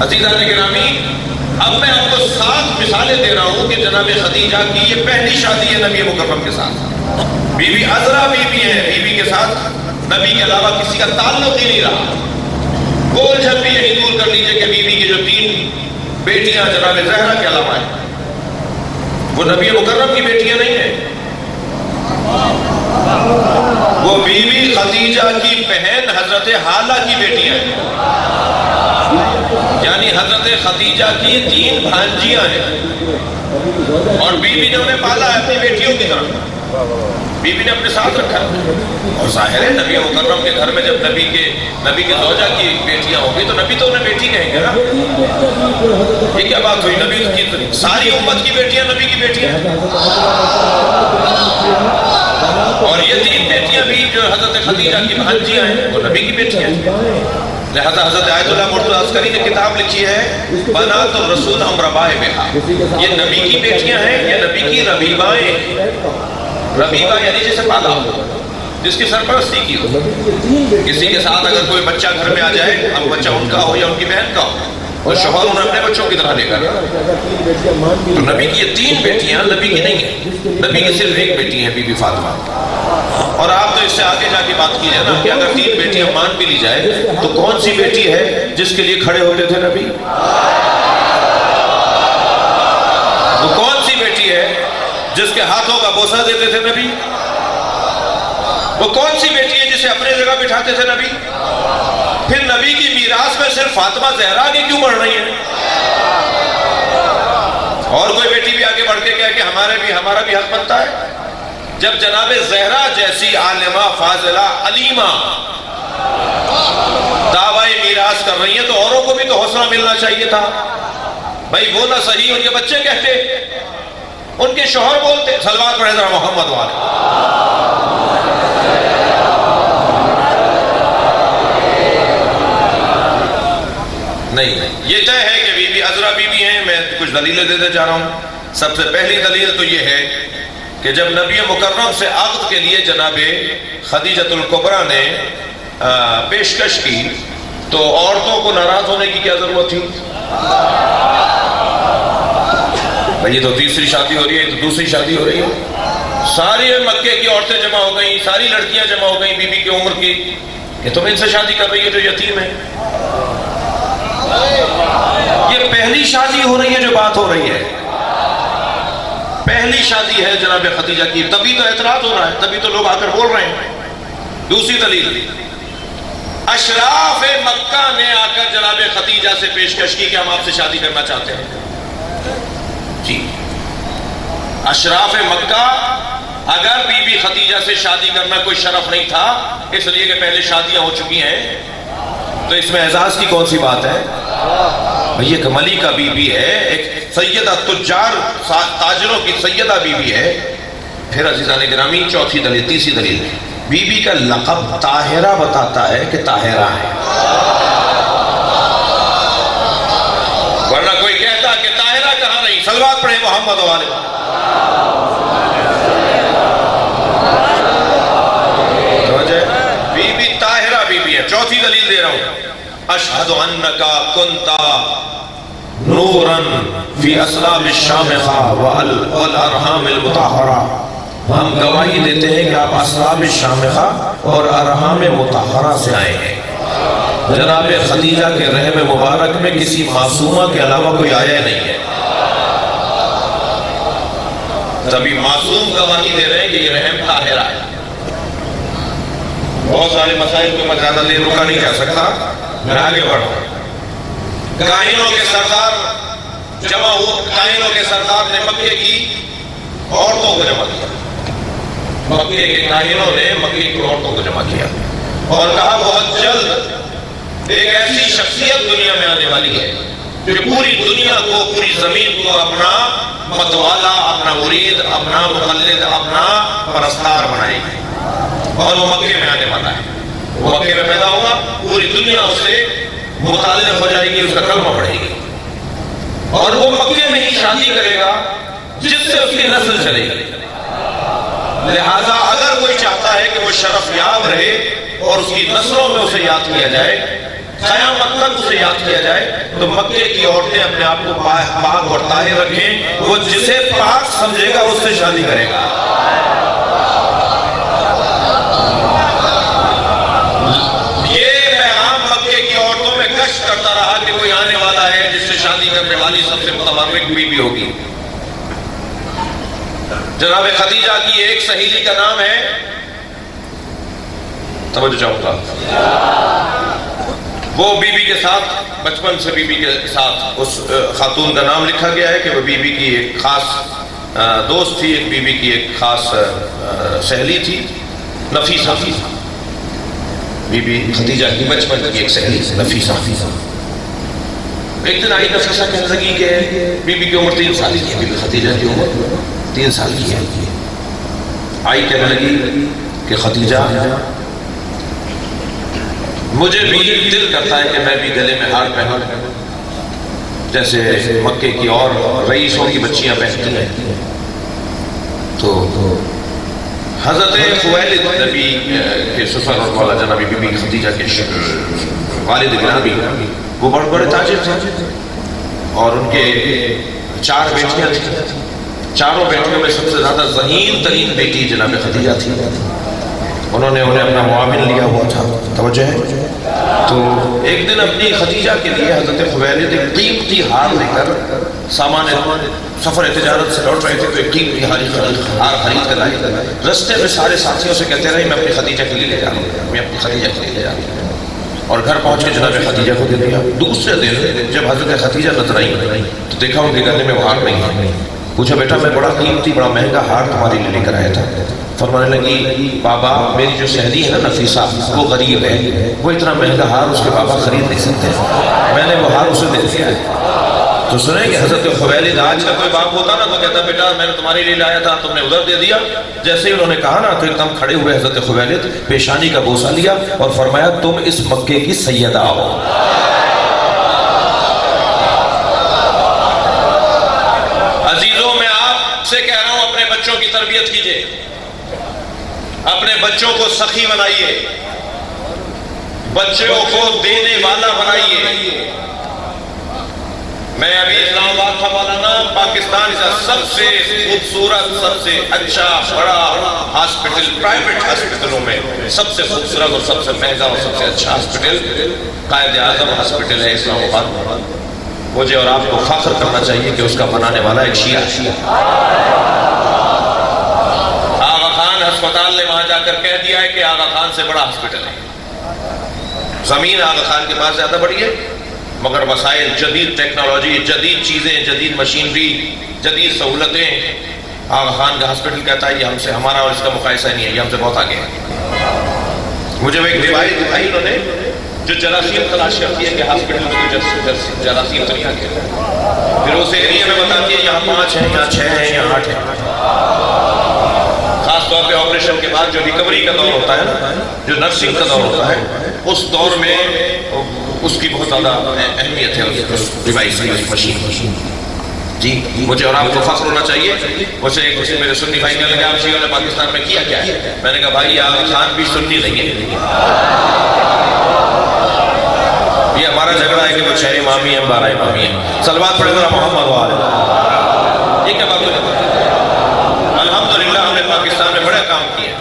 [SPEAKER 3] عزیزان گرامی، اب میں آپ کو 7 مثالیں دے رہا ہوں کہ جناب خدیجہ کی یہ پہلی شادی ہے نبی مکرم کے ساتھ. بی بی عذرا بیوی ہے، بیوی کے ساتھ نبی کے علاوہ کسی کا تعلق ہی نہیں رہا. گول جھل بھی یہی دور کر لیجئے کہ بیوی کی جو 3 بیٹیاں جناب زہرا کے علاوہ ہیں وہ نبی مکرم کی بیٹیاں نہیں ہیں، وہ بیوی خدیجہ کی بہن حضرت حالہ کی بیٹیاں ہیں. یعنی حضرت خدیجہ کی 3 بھانجیاں ہیں اور بیوی نے انہیں پالا ہے اپنی بیٹیوں کی طرح. بیوی نے اپنے ساتھ رکھا. اور ظاہر ہے نبی مکرم کے گھر میں جب نبی کے زوجہ کی بیٹیاں ہوں گی تو نبی تو انہیں بیٹی کہیں گے نا. یہ کیا بات ہوئی؟ نبی کی ساری امت کی بیٹیاں نبی کی بیٹیاں ہیں. اور یہ 3 بیٹیاں بھی جو حضرت خدیجہ کی بھانجیاں ہیں وہ نبی کی بیٹیاں ہیں. لہذا حضرت آیت اللہ مرتضی عسکری نے کتاب لکھی ہے بنات الرسول ہم ربائے بہا. یہ نبی کی بیٹیاں ہیں، یہ نبی کی ربیبائیں. ربیبہ یعنی جسے پالا ہو، جس کی سرپرستی کی ہو. کسی کے ساتھ اگر کوئی بچہ گھر میں آ جائے، اب بچہ ان کا ہو یا ان کی بہن کا ہو، اور شوہر انہیں اپنے بچوں کی طرح لے کر، تو نبی کی یہ 3 بیٹیاں نبی کی نہیں ہیں. نبی کی صرف ایک بیٹی ہے، بی بی فاطمہ. اور آپ تو اس سے آگے جا کے بات کیجئے نا کہ اگر 3 بیٹیاں مان بھی لی جائے تو کون سی بیٹی ہے جس کے لیے کھڑے ہوتے تھے نبی؟ وہ کون سی بیٹی ہے جس کے ہاتھوں کا بوسہ دیتے تھے نبی؟ وہ کون سی بیٹی ہے جسے اپنے جگہ بٹھاتے تھے نبی؟ پھر نبی کی میراث میں صرف فاطمہ زہرا آگے کیوں بڑھ رہی ہے؟ اور کوئی بیٹی بھی آگے بڑھ کے کہے کہ ہمارا بھی حق بنتا ہے. جب جناب زہرا جیسی عالمہ فاضلہ علیمہ دعوی میراث کر رہی ہیں تو اوروں کو بھی تو حوصلہ ملنا چاہیے تھا. بھائی وہ نہ صحیح ان کے بچے کہتے، ان کے شوہر بولتے. صلوات پڑھیں ذرا محمد والے. نہیں، یہ طے ہے کہ بی بی عذرا بیوی ہیں. میں کچھ دلیلیں دیتے جا رہا ہوں. سب سے پہلی دلیل تو یہ ہے کہ جب نبی مکرم سے عقد کے لیے جناب خدیجۃ الکبریٰ نے پیشکش کی تو عورتوں کو ناراض ہونے کی کیا ضرورت تھی؟ بھئی یہ تو تیسری شادی ہو رہی ہے، یہ تو دوسری شادی ہو رہی ہے. ساری مکے کی عورتیں جمع ہو گئیں، ساری لڑکیاں جمع ہو گئیں بی بی کی عمر کی کہ تم ان سے شادی کر رہی ہے جو یتیم ہے. یہ پہلی شادی ہو رہی ہے جو بات ہو رہی ہے، پہلی شادی ہے جناب خدیجہ کی. تبھی تو اعتراض ہو رہا ہے، تبھی تو لوگ آ کر بول رہے ہیں. دوسری دلیل، اشراف مکہ نے آ کر جناب خدیجہ سے پیشکش کی کہ ہم آپ سے شادی کرنا چاہتے ہیں. جی، اشراف مکہ، اگر بی بی خدیجہ سے شادی کرنا کوئی شرف نہیں تھا اس لیے کہ پہلے شادیاں ہو چکی ہیں، تو اس میں اعزاز کی کون سی بات ہے؟ بھئی ایک ملکہ بی بی ہے، ایک سیدہ تجار تاجروں کی سیدہ بی بی ہے. پھر عزیزان گرامی چوتھی دلیل، تیسری دلیل، بی بی کا لقب طاہرہ بتاتا ہے کہ طاہرہ ہے. ورنہ کوئی کہتا کہ طاہرہ کہاں نہیں. صلوات پڑھیں محمد والے. بی بی طاہرہ بی بی ہے. چوتھی دلیل دے رہا ہوں، اشہد انکا کنتا نوراً فی اسلام الشامخہ والارحام المطہرہ. ہم گواہی دیتے ہیں کہ آپ اسلام الشامخہ اور ارحام مطہرہ سے آئے ہیں. جناب خدیجہ کے رحم مبارک میں کسی معصومہ کے علاوہ کوئی آیا نہیں ہے. تبھی معصوم گواہی دے رہے ہیں کہ یہ رحم طاہرہ ہے. بہت سارے مسائل کو میں زیادہ دیر رکا نہیں جا سکتا، میں آگے بڑھوں. کاہنوں کے سردار جمع ہو، کاہنوں کے سردار نے مکے کی عورتوں کو جمع کیا، مکے کے کاہنوں نے مکے کی عورتوں کو جمع کیا اور کہا بہت جلد ایک ایسی شخصیت دنیا میں آنے والی ہے جو پوری دنیا کو، پوری زمین کو اپنا متوالا، اپنا مرید، اپنا مقلد، اپنا پرستار بنائے گی، اور وہ مکے میں آنے والا ہے۔ وہ مکے میں پیدا ہوگا، پوری دنیا اس سے متعلق ہو جائے گی، اس کا کلمہ پڑھے گی، اور وہ مکے میں ہی شادی کرے گا جس سے اس کی نسل چلے گی۔ لہذا اگر کوئی چاہتا ہے کہ وہ شرف یاب رہے اور اس کی نسلوں میں اسے یاد کیا جائے، قیامت تک اسے یاد کیا جائے، تو مکے کی عورتیں اپنے آپ کو پاک اور طاہر رکھیں، وہ جسے پاک سمجھے گا اس سے شادی کرے گا۔ یہ پیغام مکے کی عورتوں میں گشت کرتا رہا کہ کوئی آنے والا ہے جس سے شادی کرنے والی سب سے متبرک بیوی ہوگی۔ جناب خدیجہ کی ایک سہیلی کا نام ہے، توجہ چاہوں گا، وہ بی بی کے ساتھ، بچپن سے بی بی کے ساتھ اس خاتون کا نام لکھا گیا ہے کہ وہ بی بی کی ایک خاص دوست تھی، ایک بی بی کی ایک خاص سہیلی تھی، نفیسہ۔ بی بی خدیجہ کی بچپن کی ایک سہیلی نفیسہ۔ ایک دن آئی نفیسہ کہنے لگی کہ بی بی کی عمر 3 سال کی ہے، بی بی خدیجہ کی عمر 3 سال کی ہے۔ آئی کہنے لگی کہ خدیجہ، مجھے بھی دل کرتا ہے کہ میں بھی گلے میں ہار پہنوں جیسے مکے کی اور رئیسوں کی بچیاں پہنتی ہیں۔ تو حضرت خویلد نبی کے سسر اور مولا جناب بی بی خدیجہ کے والد گرامی، وہ بڑے بڑے تاجر تھے اور ان کے 4 بیٹیاں تھیں۔ چاروں بیٹیوں میں سب سے زیادہ ذہین ترین بیٹی جناب خدیجہ تھی۔ انہوں نے انہیں اپنا معاون لیا ہوا تھا، توجہ ہے۔ تو ایک دن اپنی خدیجہ کے لیے حضرت خویلد ایک قیمتی ہار لے کر سامان سفر تجارت سے لوٹ رہے تھے، تو ایک قیمتی ہار خرید کر لائے۔ رستے میں سارے ساتھیوں سے کہتے رہے میں اپنی خدیجہ کے لیے لے جا رہا ہوں، میں اپنی خدیجہ کے لیے لے جا رہا ہوں، اور گھر پہنچ کے جناب خدیجہ کو دے دیا۔ دوسرے دن جب حضرت خدیجہ نظر آئی تو دیکھا ان کے گلے میں وہ ہار نہیں ہے۔ پوچھا بیٹا میں بڑا قیمتی بڑا مہنگا ہار تمہارے لیے لے کر آیا تھا۔ فرمانے لگی بابا میری جو سہیلی ہے نا نفیسہ، وہ غریب ہے، وہ اتنا مہنگا ہار اس کے بابا خرید نہیں سکتے، میں نے وہ ہار اسے دے دیا ہے۔ تو سنیں کہ حضرت خویلد آج کا کوئی باپ ہوتا نا تو کہتا بیٹا میں نے تمہارے لیے لایا تھا، تم نے ادھر دے دیا۔ جیسے ہی انہوں نے کہا نا تو ایک دم کھڑے ہوئے حضرت خویلد، پیشانی کا بوسہ لیا اور فرمایا تم اس مکے کی سیدہ ہو۔ عزیزوں میں آپ سے کہہ رہا ہوں اپنے بچوں کی تربیت کیجئے، اپنے بچوں کو سخی بنائیے، بچوں کو دینے والا بنائیے۔ میں ابھی اسلام آباد تھا مولانا، پاکستان کا سب سے خوبصورت، سب سے اچھا بڑا ہاسپٹل، پرائیویٹ ہاسپٹلوں میں سب سے خوبصورت اور سب سے مہنگا اور سب سے اچھا ہاسپٹل قائد اعظم ہاسپٹل ہے اسلام آباد۔ مجھے اور آپ کو فخر کرنا چاہیے کہ اس کا بنانے والا ایک شیعہ ہے۔ آغا خان ہسپتال نے وہاں جا کر کہہ دیا ہے کہ آغا خان سے بڑا ہاسپٹل ہے۔ زمین آغا خان کے پاس زیادہ بڑی ہے مگر وسائل، جدید ٹیکنالوجی، جدید چیزیں، جدید مشینری، جدید سہولتیں، آغا خان کا ہاسپٹل کہتا ہے یہ ہم سے، ہمارا اور اس کا مقایسہ نہیں ہے، یہ ہم سے بہت آگے ہے۔ مجھے وہ ایک روایت دکھائی انہوں نے جو جراثیم تلاش کرتی ہے کہ ہاسپٹل میں جراثیم تو نہیں آتی، پھر اس ایریے میں بتاتی ہے یہاں 5 ہیں، یہاں 6 ہیں، یہاں 8 ہیں۔ خاص طور پہ آپریشن کے بعد جو ریکوری کا دور ہوتا ہے نا، جو نرسنگ کا دور ہوتا ہے، اس دور میں اس کی بہت زیادہ اہمیت ہے اس ڈیوائس کی، اس مشین۔ جی مجھے اور آپ کو فخر ہونا چاہیے۔ مجھے ایک میرے سنی بھائی کہنے لگے آپ شیعوں نے پاکستان میں کیا کیا ہے؟ میں نے کہا بھائی آغا خان بھی سنی نہیں ہے، یہ ہمارا جھگڑا ہے کہ وہ 6 امامی ہیں 12 امامی ہیں۔ صلوات پڑھے ذرا محمد وآلہ۔ یہ کیا بات ہے؟ الحمدللہ ہم نے پاکستان میں بڑے کام کیے ہیں،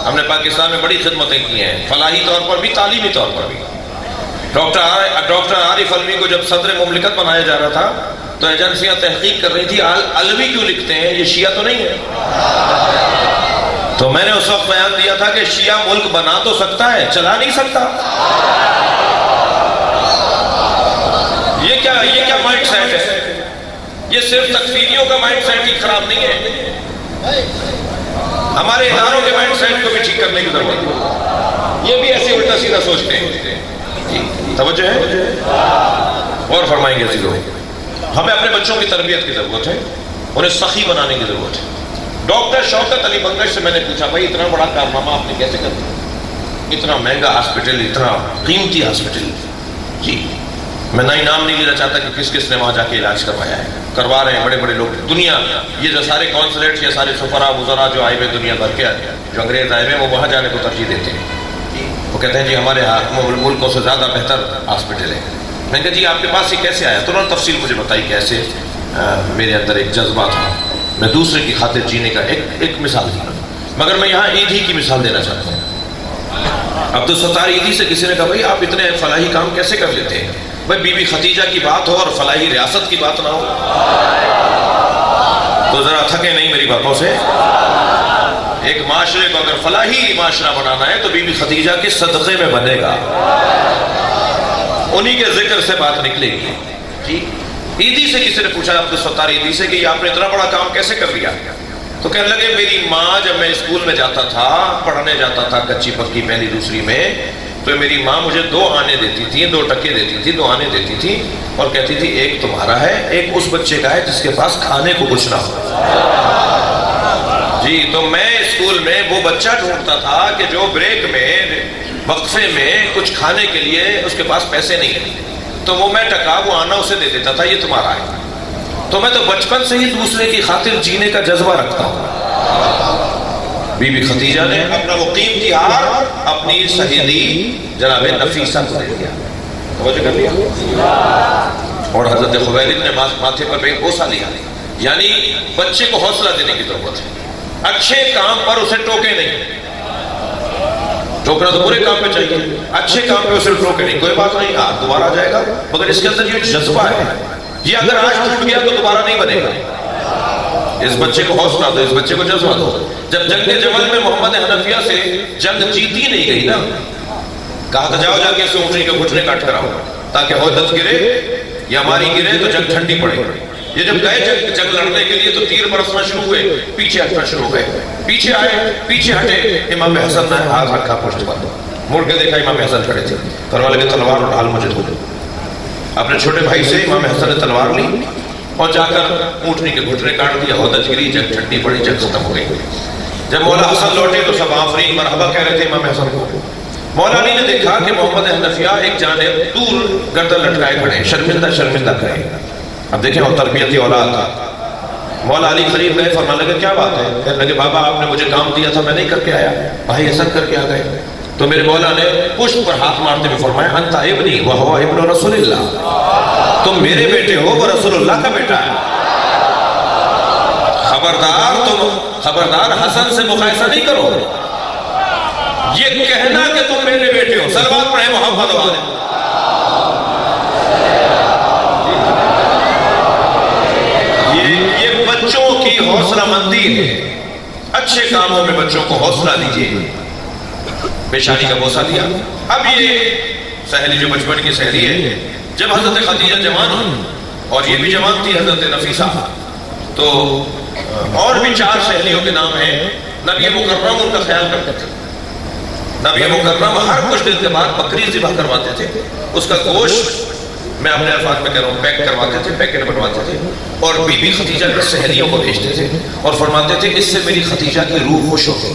[SPEAKER 3] ہم نے پاکستان میں بڑی خدمتیں کی ہیں، فلاحی طور پر بھی، تعلیمی طور پر بھی۔ ڈاکٹر عارف علوی کو جب صدر مملکت بنایا جا رہا تھا تو ایجنسیاں تحقیق کر رہی تھی علوی کیوں لکھتے ہیں، یہ شیعہ تو نہیں ہے۔ تو میں نے اس وقت بیان دیا تھا کہ شیعہ ملک بنا تو سکتا ہے، چلا نہیں سکتا۔ یہ کیا مائنڈ سیٹ ہے؟ یہ صرف تکفیریوں کا مائنڈ سیٹ ہی خراب نہیں ہے، ہمارے اداروں کے مائنڈ سیٹ کو بھی ٹھیک کرنے کی ضرورت ہے. یہ بھی ایسے الٹا سیدھا سوچتے ہیں. توجہ ہے؟ اور فرمائیں گے عزیزوں، ہمیں اپنے بچوں کی تربیت کی ضرورت ہے، انہیں سخی بنانے کی ضرورت ہے. ڈاکٹر شوکت علی بنگش سے میں نے پوچھا بھائی اتنا بڑا کارنامہ آپ نے کیسے کر دیا؟ اتنا مہنگا ہاسپٹل، اتنا قیمتی ہاسپٹل. جی میں نہ ہی نام نہیں لینا چاہتا کہ کس کس نے وہاں جا کے علاج کروایا ہے. کروا رہے ہیں بڑے بڑے لوگ دنیا، یہ جو سارے کونسلیٹ، یہ سارے سفرا وزراء جو آئے ہوئے دنیا بھر کے جو انگریز آئے ہوئے وہ وہاں جانے کو ترجیح دیتے ہیں. وہ کہتے ہیں جی ہمارے ملکوں سے زیادہ بہتر ہاسپٹل ہے. میں نے کہا جی آپ کے پاس یہ کیسے آیا؟ تو انہوں نے تفصیل مجھے بتائی کیسے. میرے اندر ایک جذبہ تھا، میں دوسرے کی خاطر جینے کا ایک مثال دی. مگر میں یہاں عید ہی کی مثال دینا چاہتا ہوں. عبدالستار عیدی سے کسی نے کہا بھائی آپ اتنے فلاحی کام کیسے کر لیتے ہیں؟ بھائی بی بی خدیجہ کی بات ہو اور فلاحی ریاست کی بات نہ ہو تو ذرا تھکے نہیں میری باتوں سے. ایک معاشرے کو اگر فلاحی معاشرہ بنانا ہے تو بی بی خدیجہ کے صدقے میں بنے گا، انہی کے ذکر سے بات نکلے گی. جی عیدی سے کسی نے پوچھا عبدالستار عیدی سے کہ یہ آپ نے اتنا بڑا کام کیسے کر لیا؟ تو کہنے لگے میری ماں جب میں اسکول میں جاتا تھا، پڑھنے جاتا تھا کچی پکی پہلی دوسری میں، تو میری ماں مجھے 2 آنے دیتی تھی، 2 ٹکے دیتی تھی، 2 آنے دیتی تھی اور کہتی تھی ایک تمہارا ہے ایک اس بچے کا ہے جس کے پاس کھانے کو کچھ نہ ہو. جی تو میں اسکول میں وہ بچہ ڈھونڈتا تھا کہ جو بریک میں وقفے میں کچھ کھانے کے لیے اس کے پاس پیسے نہیں ہیں، تو وہ میں ٹکا وہ آنا اسے دے دیتا تھا یہ تمہارا ہے. تو میں تو بچپن سے ہی دوسرے کی خاطر جینے کا جذبہ رکھتا ہوں. بی بی خدیجہ نے اپنا وہ قیمتی ہار اپنی سہیلی جناب نفیسہ کو دے دیا. توجہ کر لیا. اور حضرت خویلد نے ماتھے پر ایک بوسہ لیا. یعنی بچے کو حوصلہ دینے کی ضرورت ہے. اچھے کام پر اسے ٹوکے نہیں. ٹوکنا تو برے کام پہ چاہیے، اچھے کام پہ اسے ٹوکے نہیں. کوئی بات نہیں دوبارہ آ جائے گا، مگر اس کے اندر یہ جذبہ ہے، یہ اگر آج ٹوٹ گیا تو دوبارہ نہیں بنے گا. اس بچے کو حوصلہ دو، اس بچے کو جذبہ دو. جب جنگ جمل میں محمد حنفیہ سے جنگ جیتی نہیں گئی نا، کہا تھا جاؤ جا کے اسے اونٹنی کے گھٹنے کاٹ کر آؤ تاکہ عہدت گرے یا ہماری گرے تو جنگ ٹھنڈی پڑے. یہ جب گئے جنگ لڑنے کے لیے تو تیر برسنا شروع ہوئے، پیچھے ہٹنا شروع ہو گئے. پیچھے آئے، پیچھے ہٹے. امام حسن نے ہاتھ رکھا پشت پر، مڑ کے دیکھا امام حسن کھڑے تھے. فرمانے لگے تلوار اٹھا مجھے دو. اپنے چھوٹے بھائی سے امام حسن نے تلوار لی اور جا کر اونٹنی کے گھٹنے کاٹ دیا. عہدت گری، جنگ ٹھنڈی پڑی، جنگ ختم ہو گئی. جب مولا حسن لوٹے تو سب آفرین مرحبا کہہ رہے تھے امام حسن کو. مولا علی نے دیکھا کہ محمد حنفیہ ایک جانب دور گردن لٹکائے کھڑے، شرمندہ شرمندہ کھڑے. اب دیکھیں وہ تربیتی اولاد تھا. مولا علی قریب گئے، فرمانے لگے کیا بات ہے؟ کہنے لگے بابا آپ نے مجھے کام دیا تھا میں نہیں کر کے آیا. بھائی حسن کر کے آ گئے. تو میرے مولا نے پشت پر ہاتھ مارتے ہوئے فرمایا انت ابنی وہو ابن رسول اللہ، تم میرے بیٹے ہو وہ رسول اللہ کا بیٹا ہے. خبردار حسن سے مقایسہ نہیں کرو. یہ کہنا کہ تم میرے بیٹے ہو، صلوات پڑھیں محمد والے. یہ بچوں کی حوصلہ مندی ہے. اچھے کاموں میں بچوں کو حوصلہ دیجیے. پیشانی کا بوسہ دیا. اب یہ سہیلی جو بچپن کی سہیلی ہے، جب حضرت خدیجہ جوان ہوئی اور یہ بھی جوان تھی حضرت نفیسہ، تو اور بھی 4 سہیلیوں کے نام ہیں. نبی مکرم ان کا خیال کرتے تھے. نبی مکرم ہر کچھ دن کے بعد بکری ذبح کرواتے تھے. اس کا گوشت میں اپنے الفاظ میں کہہ رہا ہوں پیک کرواتے تھے، پیکٹ بنواتے تھے اور بی بی خدیجہ کی سہیلیوں کو بھیجتے تھے اور فرماتے تھے اس سے میری خدیجہ کی روح خوش ہو گئی.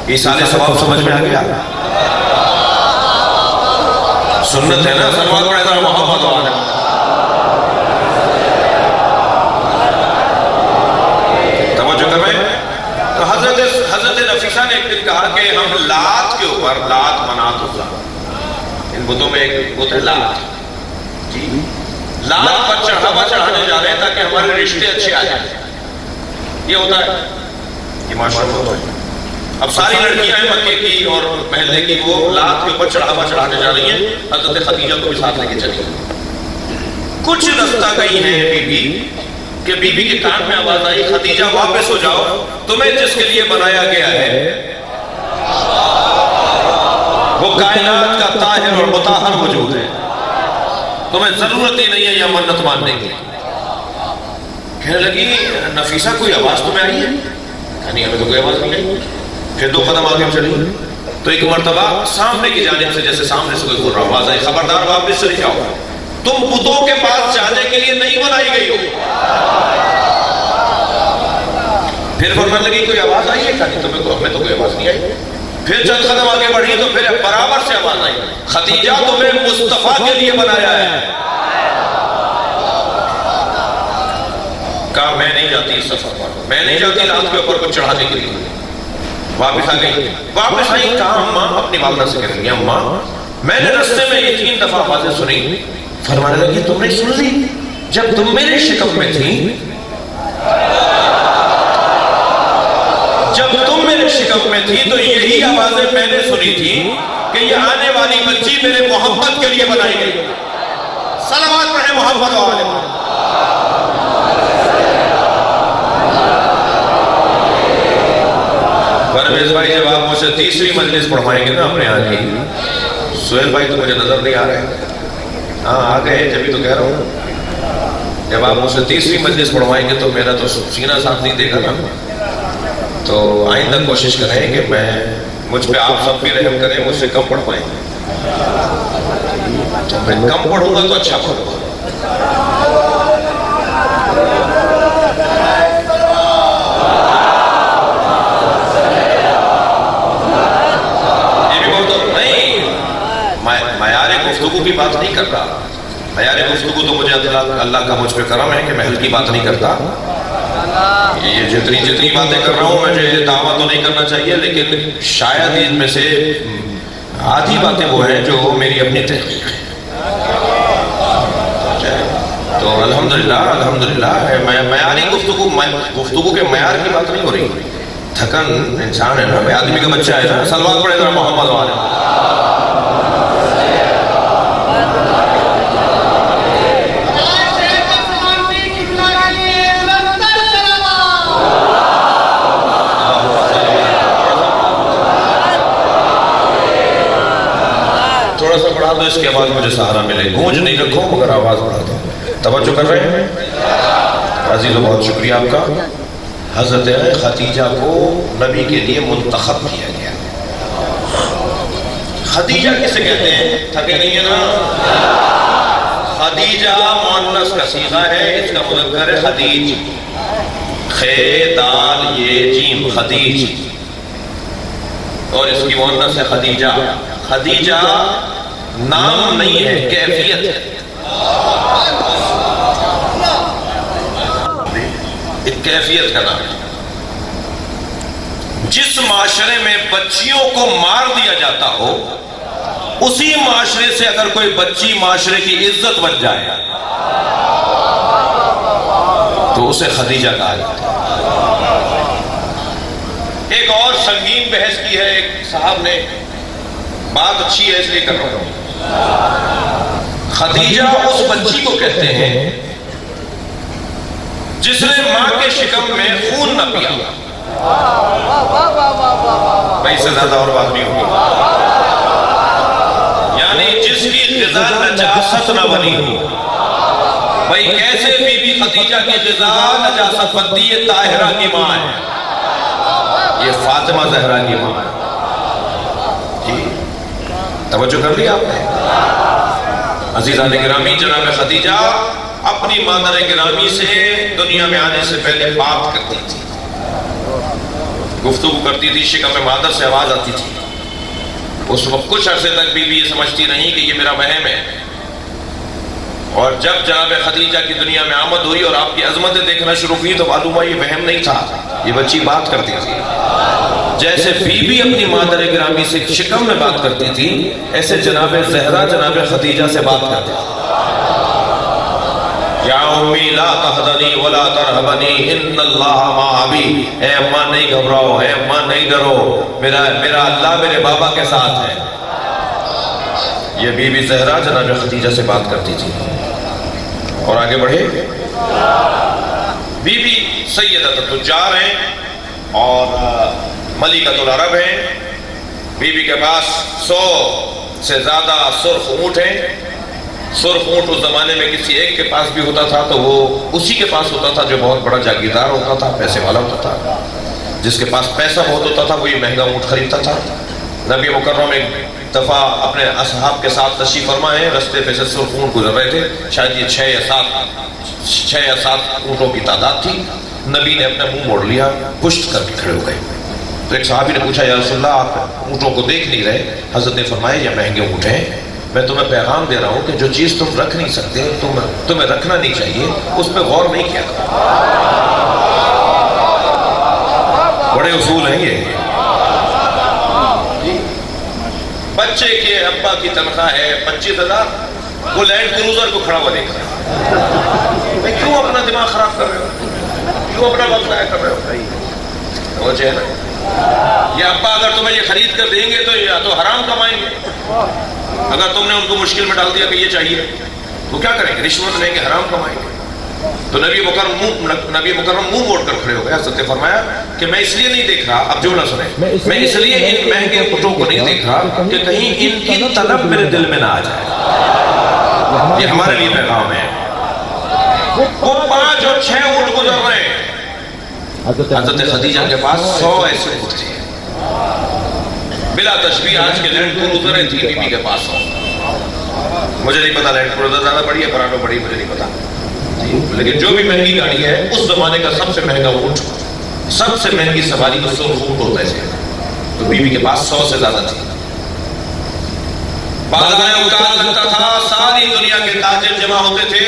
[SPEAKER 3] ایصال ثواب سمجھ میں آ گیا؟ سنت ہے نا. صلوات پڑھیں ذرا محمد والے. توجہ کر رہے ہیں؟ تو حضرت نفیسہ نے ایک دن کہا کہ ہم لات کے اوپر، لات منات اللہ، ان بتوں میں ایک بت ہے لات، جی لات پر چڑھاوا چڑھانے جا رہے ہیں تاکہ ہمارے رشتے اچھے آ جائیں. یہ ہوتا ہے، یہ معاشرہ میں ہوتا ہے. اب ساری لڑکیاں ہیں مکے کی اور محلے کی، وہ لات کے اوپر چڑھاوا چڑھانے جا رہی ہیں. حضرت خدیجہ کو بھی ساتھ لے کے چلی. کچھ رستہ گئی ہے بی بی کہ بی بی کے کان میں آواز آئی خدیجہ واپس ہو جاؤ، تمہیں جس کے لیے بنایا گیا ہے وہ کائنات کا طاہر اور مطہر وجود ہے، تمہیں ضرورت ہی نہیں ہے یہ منت ماننے کی. کہنے لگی نفیسہ کوئی آواز تمہیں آئی ہے؟ کہانی ہمیں تو کوئی آواز نہیں آئی. پھر 2 قدم آگے چلی تو ایک مرتبہ سامنے کی جانب سے جیسے سامنے سے کوئی آواز آئی, خبردار واپس چلے جاؤ, تم بتوں کے پاس جانے کے لیے نہیں بنائی گئی ہو. پھر فرمانے لگی کوئی آواز آئی ہے؟ کہانی ہمیں تو کوئی آواز نہیں آئی. پھر چند قدم آگے بڑھی تو پھر برابر سے آواز آئی, خدیجہ تمہیں مصطفیٰ کے لیے بنایا ہے. کہا میں نہیں جاتی اس سفر پر, میں نہیں جاتی رات کے اوپر کچھ چڑھانے کے لیے. واپس آ گئی, واپس آئی, کہا اماں, اپنی والدہ سے کہہ رہی ہیں اماں میں نے رستے میں یہ 3 دفعہ باتیں سنی. فرمانے لگی تم نے سن لی جب تم میرے شکم میں تھی, جب تم میرے شکم میں تھی تو یہی آوازیں میں نے سنی تھی کہ یہ آنے والی بچی میرے محمد کے لیے بنائی گئی. صلوات پڑھیں محمد و آل محمد. پرویز بھائی جب آپ مجھ سے 3ری مجلس پڑھوائیں گے نا اپنے یہاں کی, سہیل بھائی تو مجھے نظر نہیں آ رہے, ہاں آ گئے جبھی تو کہہ رہا ہوں, جب آپ مجھ سے 3ری مجلس پڑھوائیں گے تو میرا تو سینہ ساتھ نہیں دے گا نا. تو آئندہ کوشش کریں کہ مجھ پہ آپ سب بھی رحم کریں, مجھ سے کم پڑھ پائیں. تو میں کم پڑھوں گا تو اچھا پڑھوں گا. یہ بھی بہت نہیں, معیار گفتگو کی بات نہیں کرتا. معیار گفتگو تو مجھے اللہ کا مجھ پہ کرم ہے کہ میں ہلکی بات نہیں کرتا. یہ جتنی باتیں کر رہا ہوں مجھے دعویٰ تو نہیں کرنا چاہیے, لیکن شاید ان میں سے آدھی باتیں وہ ہیں جو میری اپنی تحقیق ہے. تو الحمدللہ معیاری گفتگو کے معیار کی بات نہیں ہو رہی. تھکن انسان ہے نا, آدمی کا بچہ ہے نا. صلوات پڑھے ذرا محمد و آل محمد. تھوڑا سا پڑھا دو, اس کے بعد مجھے سہارا ملے. گونج نہیں رکھو مگر آواز بڑھا دو. توجہ کر رہے ہیں عزیزو, بہت شکریہ آپ کا. حضرت خدیجہ کو نبی کے لیے منتخب کیا گیا. خدیجہ کسے کہتے ہیں؟ تھکے نہیں ہے نا. خدیجہ مؤنث کا صیغہ ہے, اس کا مذکر ہے خدیج, خے دال یہ جیم, خدیج. اور اس کی مؤنث ہے خدیجہ. خدیجہ نام نہیں ہے, کیفیت ہے. ایک کیفیت کا نام ہے. جس معاشرے میں بچیوں کو مار دیا جاتا ہو, اسی معاشرے سے اگر کوئی بچی معاشرے کی عزت بن جائے تو اسے خدیجہ کہا جاتا ہے. ایک اور سنگین بحث کی ہے ایک صاحب نے, بات اچھی ہے اس لیے کر رہا ہوں. خدیجہ اس بچی کو کہتے ہیں جس نے ماں کے شکم میں خون نہ پیا. بھائی سے زیادہ اور بات نہیں ہوگی. یعنی جس کی غذا نجاست نہ بنی ہو. بھائی کیسے بی بی خدیجہ کی غذا نجاست بنتی؟ یہ طاہرہ کی ماں ہے, یہ فاطمہ زہرا کی ماں ہے. توجہ کر لیا آپ نے عزیزان گرامی. جناب خدیجہ اپنی مادر گرامی سے دنیا میں آنے سے پہلے بات کرتی تھی, گفتگو کرتی تھی, شکم مادر سے آواز آتی تھی. اس وقت کچھ عرصے تک بی بی یہ سمجھتی نہیں کہ یہ میرا وہم ہے. اور جب جناب خدیجہ کی دنیا میں آمد ہوئی اور آپ کی عظمتیں دیکھنا شروع کی تو معلوم ہوا یہ وہم نہیں تھا, یہ بچی بات کرتی تھی. جیسے بی بی اپنی مادر گرامی سے شکم میں بات کرتی تھی, ایسے جناب زہرا جناب خدیجہ سے بات کرتے تھے. یا امی لا تحزنی ولا ترہبنی ان اللہ ما ابی. اے اماں نہیں گھبراؤ, اے اماں نہیں ڈرو, میرا اللہ میرے بابا کے ساتھ ہے. یہ بی بی زہرا جناب خدیجہ سے بات کرتی تھی. اور آگے بڑھے, بی بی سیدۃ التجار ہیں اور ملکۃ العرب ہیں. بی بی کے پاس 100 سے زیادہ سرخ اونٹ ہیں. سرخ اونٹ اس زمانے میں کسی ایک کے پاس بھی ہوتا تھا تو وہ اسی کے پاس ہوتا تھا جو بہت بڑا جاگیردار ہوتا تھا، پیسے والا ہوتا تھا. جس کے پاس پیسہ بہت ہوتا تھا وہ یہ مہنگا اونٹ خریدتا تھا. نبی مکرم ایک دفعہ اپنے اصحاب کے ساتھ تشریف فرما ہے، رستے پہ سے سرخ اونٹ گزر رہے تھے، شاید یہ 6 یا 7 اونٹوں کی تعداد تھی. نبی نے اپنا منہ موڑ لیا، پشت کر کے کھڑے ہو گئے. تو ایک صحابی نے پوچھا یا رسول اللہ آپ اونٹوں کو دیکھ نہیں رہے؟ حضرت نے فرمایا یہ مہنگے اونٹ ہیں، میں تمہیں پیغام دے رہا ہوں کہ جو چیز تم رکھ نہیں سکتے تمہیں رکھنا نہیں چاہیے، اس پہ غور نہیں کیا. بڑے اصول ہیں یہ. بچے کے ابا کی تنخواہ ہے 25,000، وہ لینڈ کروزر کو کھڑا ہوا دیکھ رہا ہے. کیوں اپنا دماغ خراب کر رہے ہو؟ کیوں اپنا وقت ضائع کر رہے ہو؟ وجہ ہے نا. یہ ابا اگر تمہیں یہ خرید کر دیں گے تو یا تو حرام کمائیں گے. اگر تم نے ان کو مشکل میں ڈال دیا کہ یہ چاہیے تو کیا کریں گے؟ رشوت لیں گے، حرام کمائیں گے. تو نبی مکرم منہ موڑ کر کھڑے ہو گئے. حضرت نے فرمایا کہ میں اس لیے نہیں دیکھ رہا، اب جملہ سنیں، میں اس لیے ان مہنگے اونٹوں کو نہیں دیکھ رہا کہ کہیں ان کی طلب میرے دل میں نہ آ جائے. یہ ہمارے لیے پیغام ہے. وہ 5 اور 6 اونٹ گزر رہے ہیں. حضرت خدیجہ کے پاس 100 ایسے اونٹ تھے. بلا تشبیہ آج کے لینڈ کروزر تھی بی بی کے پاس 100. مجھے نہیں پتا لینڈ کروزر زیادہ بڑی ہے پرانو بڑی، مجھے نہیں پتا، لیکن جو بھی مہنگی گاڑی ہے اس زمانے کا سب سے مہنگا اونٹ، سب سے مہنگی سواری تو 100 اونٹ ہوتے تھے. تو بی بی کے پاس 100 سے زیادہ تھی. بازار اوقات لگتا تھا، ساری دنیا کے تاجر جمع ہوتے تھے.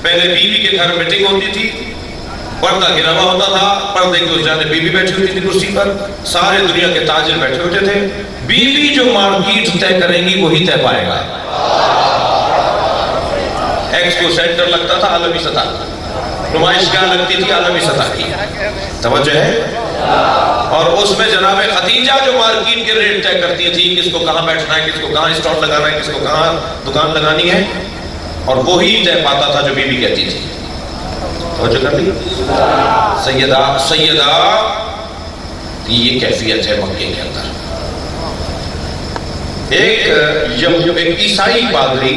[SPEAKER 3] پہلے بی بی کے گھر میٹنگ ہوتی تھی، پردہ گرا ہوا ہوتا تھا، پردے کی اس جانب بی بی بیٹھی ہوتی تھی کرسی پر، سارے دنیا کے تاجر بیٹھے ہوتے تھے. بی بی جو مارکیٹ طے کریں گی وہی طے پائے گا. ایکسپو سینٹر لگتا تھا عالمی سطح، نمائشگاہ لگتی تھی عالمی سطح کی. توجہ ہے. اور اس میں جناب خدیجہ جو مارکیٹ کے ریٹ طے کرتی تھی، کس کو کہاں بیٹھنا ہے، کس کو کہاں اسٹال لگانا ہے، کس کو کہاں دکان لگانی ہے، اور وہی طے پاتا تھا جو بی بی کہتی تھی. توجہ کر لی. سیدہ یہ کیفیت ہے مکے کے اندر. ایک عیسائی پادری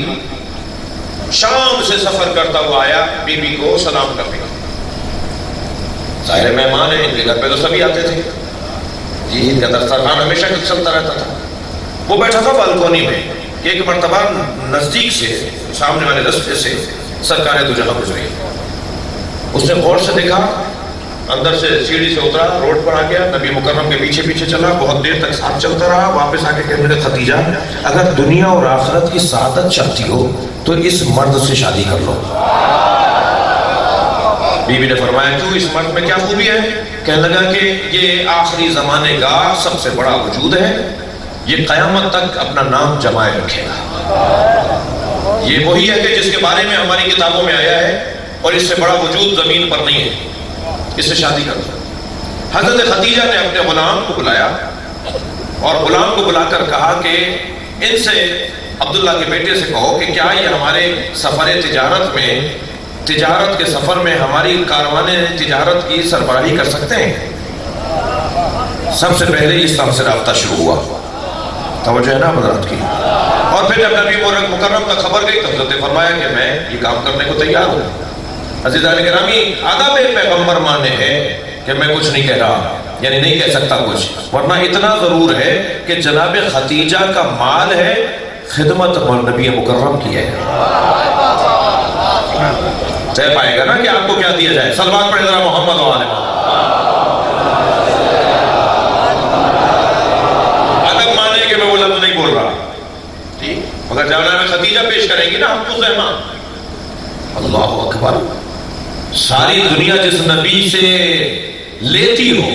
[SPEAKER 3] شام سے سفر کرتا ہوا آیا بی بی کو سلام کرنے. ظاہر مہمان ہیں، ان کے گھر پہ تو سبھی آتے تھے جی، ان کا دسترخوان ہمیشہ چلتا رہتا تھا. وہ بیٹھا تھا بالکونی میں. ایک مرتبہ نزدیک سے سامنے والے رستے سے سرکار دو جہاں گزری. اس نے غور سے دیکھا، اندر سے سیڑھی سے اترا، روڈ پر آ گیا، نبی مکرم کے پیچھے پیچھے چلا، بہت دیر تک ساتھ چلتا رہا. واپس آ کے کہنے لگا خدیجہ اگر دنیا اور آخرت کی سعادت چاہتی ہو تو اس مرد سے شادی کر لو. بی بی نے فرمایا کیوں، اس مرد میں کیا خوبی ہے؟ کہنے لگا کہ یہ آخری زمانے کا سب سے بڑا وجود ہے، یہ قیامت تک اپنا نام جمائے رکھے گا. یہ وہی ہے کہ جس کے بارے میں ہماری کتابوں میں آیا ہے، اور اس سے بڑا وجود زمین پر نہیں ہے، اس سے شادی کر دو. حضرت خدیجہ نے اپنے غلام کو بلایا اور غلام کو بلا کر کہا کہ ان سے عبداللہ کے بیٹے سے کہو کہ کیا یہ ہمارے سفر تجارت میں، تجارت کے سفر میں ہماری کاروان تجارت کی سربراہی کر سکتے ہیں. سب سے پہلے اسلام سے رابطہ شروع ہوا. توجہ ہے نا حضرات کی. اور پھر جب نبی مکرم کا خبر گئی تو حضرت نے فرمایا کہ میں یہ کام کرنے کو تیار ہوں. عزیزان گرامی، آداب پیغمبر مانے ہے کہ میں کچھ نہیں کہہ رہا، یعنی نہیں کہہ سکتا کچھ، ورنہ اتنا ضرور ہے کہ جناب خدیجہ کا مال ہے، خدمت نبی مکرم کی ہے. طے پائے گا نا کہ آپ کو کیا دیا جائے. سلمان پڑھے ذرا محمد و آل محمد. ادب مانے کہ میں وہ لفظ نہیں بول رہا، مگر جناب خدیجہ پیش کریں گی نا ہم کو زحمہ. اللہ اکبر. ساری دنیا جس نبی سے لیتی ہو،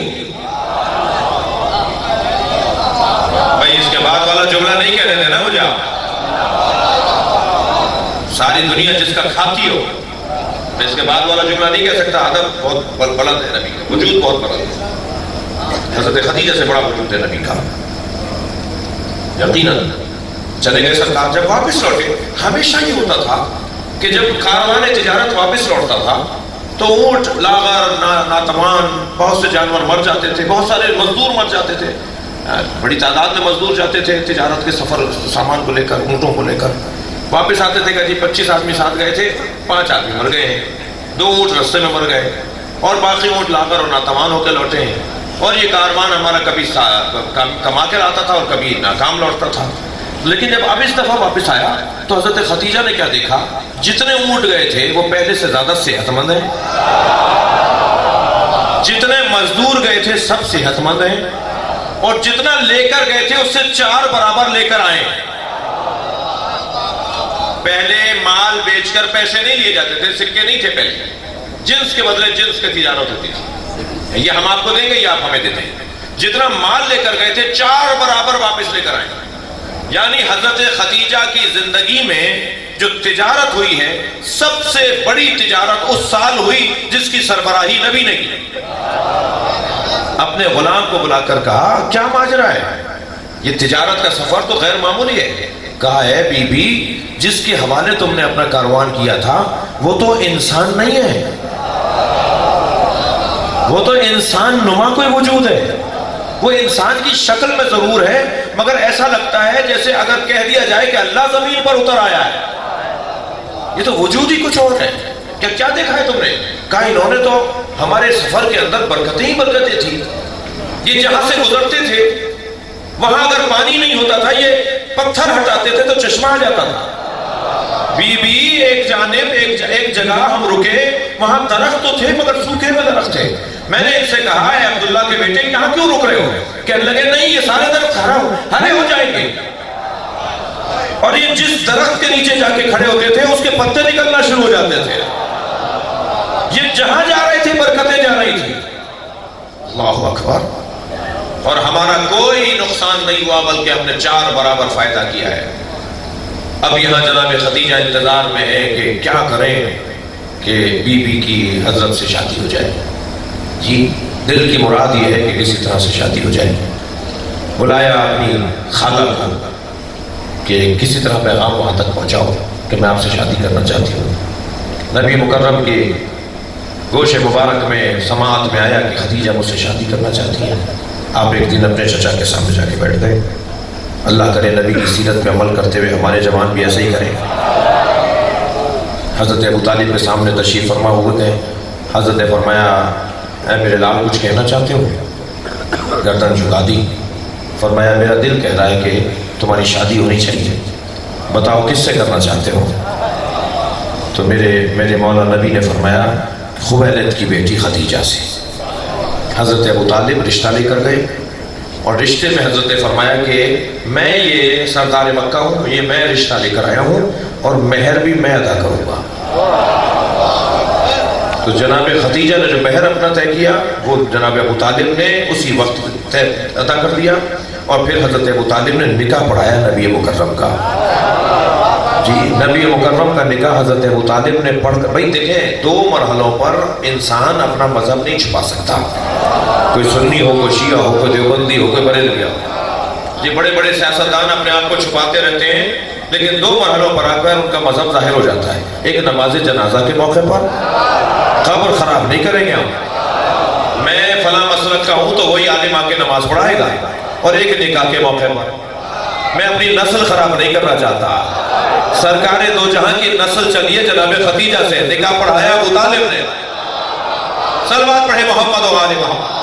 [SPEAKER 3] بھائی اس کے بعد والا جملہ نہیں کہہ دینا مجھے آپ. ساری دنیا جس کا کھاتی ہو، اس کے بعد والا جملہ نہیں کہہ سکتا. ادب بہت بلند ہے نبی کا، وجود بہت بلند ہے. حضرت خدیجہ سے بڑا وجود ہے نبی کا. یقیناً چلے گئے سرکار. جب واپس لوٹے، ہمیشہ یہ ہوتا تھا کہ جب کاروان تجارت واپس لوٹتا تھا تو اونٹ لاغر ناتوان، بہت سے جانور مر جاتے تھے، بہت سارے مزدور مر جاتے تھے، بڑی تعداد میں مزدور جاتے تھے تجارت کے سفر سامان کو لے کر، اونٹوں کو لے کر. واپس آتے تھے کہ جی 25 آدمی ساتھ گئے تھے، 5 آدمی مر گئے ہیں، 2 اونٹ رستے میں مر گئے اور باقی اونٹ لا کر اور ناتوان ہو کے لوٹے ہیں، اور یہ کاروان ہمارا کبھی کما کے لاتا تھا اور کبھی ناکام لوٹتا تھا۔ لیکن جب اب اس دفعہ واپس آیا تو حضرت خدیجہ نے کیا دیکھا؟ جتنے اونٹ گئے تھے وہ پہلے سے زیادہ صحت مند ہیں، جتنے مزدور گئے تھے سب صحت مند ہیں، اور جتنا لے کر گئے تھے اس سے 4 برابر لے کر آئے۔ پہلے مال بیچ کر پیسے نہیں لیے جاتے تھے، سکے نہیں تھے پہلے، جنس کے بدلے جنس کی تجارت ہوتی تھی، یہ ہم آپ کو دیں گے یا آپ ہمیں دیتے ہیں۔ جتنا مال لے کر گئے تھے 4 برابر واپس لے کر آئے۔ یعنی حضرت خدیجہ کی زندگی میں جو تجارت ہوئی ہے سب سے بڑی تجارت اس سال ہوئی جس کی سربراہی نبی نے کی۔ اپنے غلام کو بلا کر کہا کیا ماجرا ہے؟ یہ تجارت کا سفر تو غیر معمولی ہے۔ کہا ہے بی بی جس کے حوالے تم نے اپنا کاروان کیا تھا وہ تو انسان نہیں ہے، وہ تو انسان نما کوئی وجود ہے، وہ انسان کی شکل میں ضرور ہے مگر ایسا لگتا ہے جیسے اگر کہہ دیا جائے کہ اللہ زمین پر اتر آیا ہے، یہ تو وجود ہی کچھ اور ہے۔ کیا دیکھا ہے تم نے؟ کہا انہوں نے تو ہمارے سفر کے اندر برکتیں ہی برکتیں تھی، یہ جہاں سے گزرتے تھے وہاں اگر پانی نہیں ہوتا تھا یہ پتھر ہٹاتے تھے تو چشمہ آ جاتا تھا۔ بی بی ایک جانب ایک جگہ ہم رکے، وہاں درخت تو تھے مگر سوکھے ہوئے درخت تھے۔ میں نے ان سے کہا ہے عبداللہ کے بیٹے یہاں کیوں رک رہے ہو؟ کہنے لگے نہیں یہ سارے درخت ہرے ہو جائیں گے، اور یہ جس درخت کے نیچے جا کے کھڑے ہوتے تھے اس کے پتے نکلنا شروع ہو جاتے تھے، یہ جہاں جا رہے تھے برکتیں جا رہی تھی۔ اللہ اکبر۔ اور ہمارا کوئی نقصان نہیں ہوا بلکہ ہم نے 4 برابر فائدہ کیا ہے۔ اب یہاں جناب خدیجہ انتظار میں ہے کہ کیا کریں کہ بی بی کی حضرت سے شادی ہو جائے۔ جی دل کی مراد یہ ہے کہ کسی طرح سے شادی ہو جائے۔ بلایا اپنی خالہ کو کہ کسی طرح پیغام وہاں تک پہنچاؤ کہ میں آپ سے شادی کرنا چاہتی ہوں۔ نبی مکرم کے گوش مبارک میں سماعت میں آیا کہ خدیجہ مجھ سے شادی کرنا چاہتی ہے۔ آپ ایک دن اپنے چچا کے سامنے جا کے بیٹھ گئے۔ اللہ کرے نبی کی سیرت پہ عمل کرتے ہوئے ہمارے جوان بھی ایسے ہی کریں۔ حضرت ابو طالب کے سامنے تشریف فرما ہوئے گئے۔ حضرت نے فرمایا اے میرے لال کچھ کہنا چاہتے ہو؟ گردن جھکا دی۔ فرمایا میرا دل کہہ رہا ہے کہ تمہاری شادی ہونی چاہیے، بتاؤ کس سے کرنا چاہتے ہو؟ تو میرے مولا نبی نے فرمایا خویلد کی بیٹی خدیجہ سے۔ حضرت ابو طالب رشتہ لے کر گئے، اور رشتے میں حضرت نے فرمایا کہ میں یہ سردار مکہ ہوں، یہ میں رشتہ لے کر آیا ہوں اور مہر بھی میں ادا کروں گا۔ تو جناب خدیجہ نے جو مہر اپنا طے کیا وہ جناب ابو طالب نے اسی وقت ادا کر دیا، اور پھر حضرت ابو طالب نے نکاح پڑھایا نبی مکرم کا۔ جی نبی مکرم کا نکاح حضرت ابو طالب نے پڑھ کر، بھائی دیکھیں 2 مرحلوں پر انسان اپنا مذہب نہیں چھپا سکتا، کوئی سنی ہو، کوئی شیعہ ہو، کوئی دیوبندی ہو، کوئی بریلوی ہو۔ یہ بڑے بڑے سیاستدان اپنے آپ کو چھپاتے رہتے ہیں، لیکن 2 مرحلوں پر آ کر ان کا مذہب ظاہر ہو جاتا ہے۔ ایک نماز جنازہ کے موقع پر قبر خراب نہیں کریں گے ہم، میں فلاں مسلک کا ہوں تو وہی عالم آ کے نماز پڑھائے گا، اور ایک نکاح کے موقع پر میں اپنی نسل خراب نہیں کرنا چاہتا۔ سرکار دو جہاں کی نسل چلیے جناب خدیجہ سے، نکاح پڑھایا ابو طالب نے۔ صلوات پڑھے محمد و آل محمد۔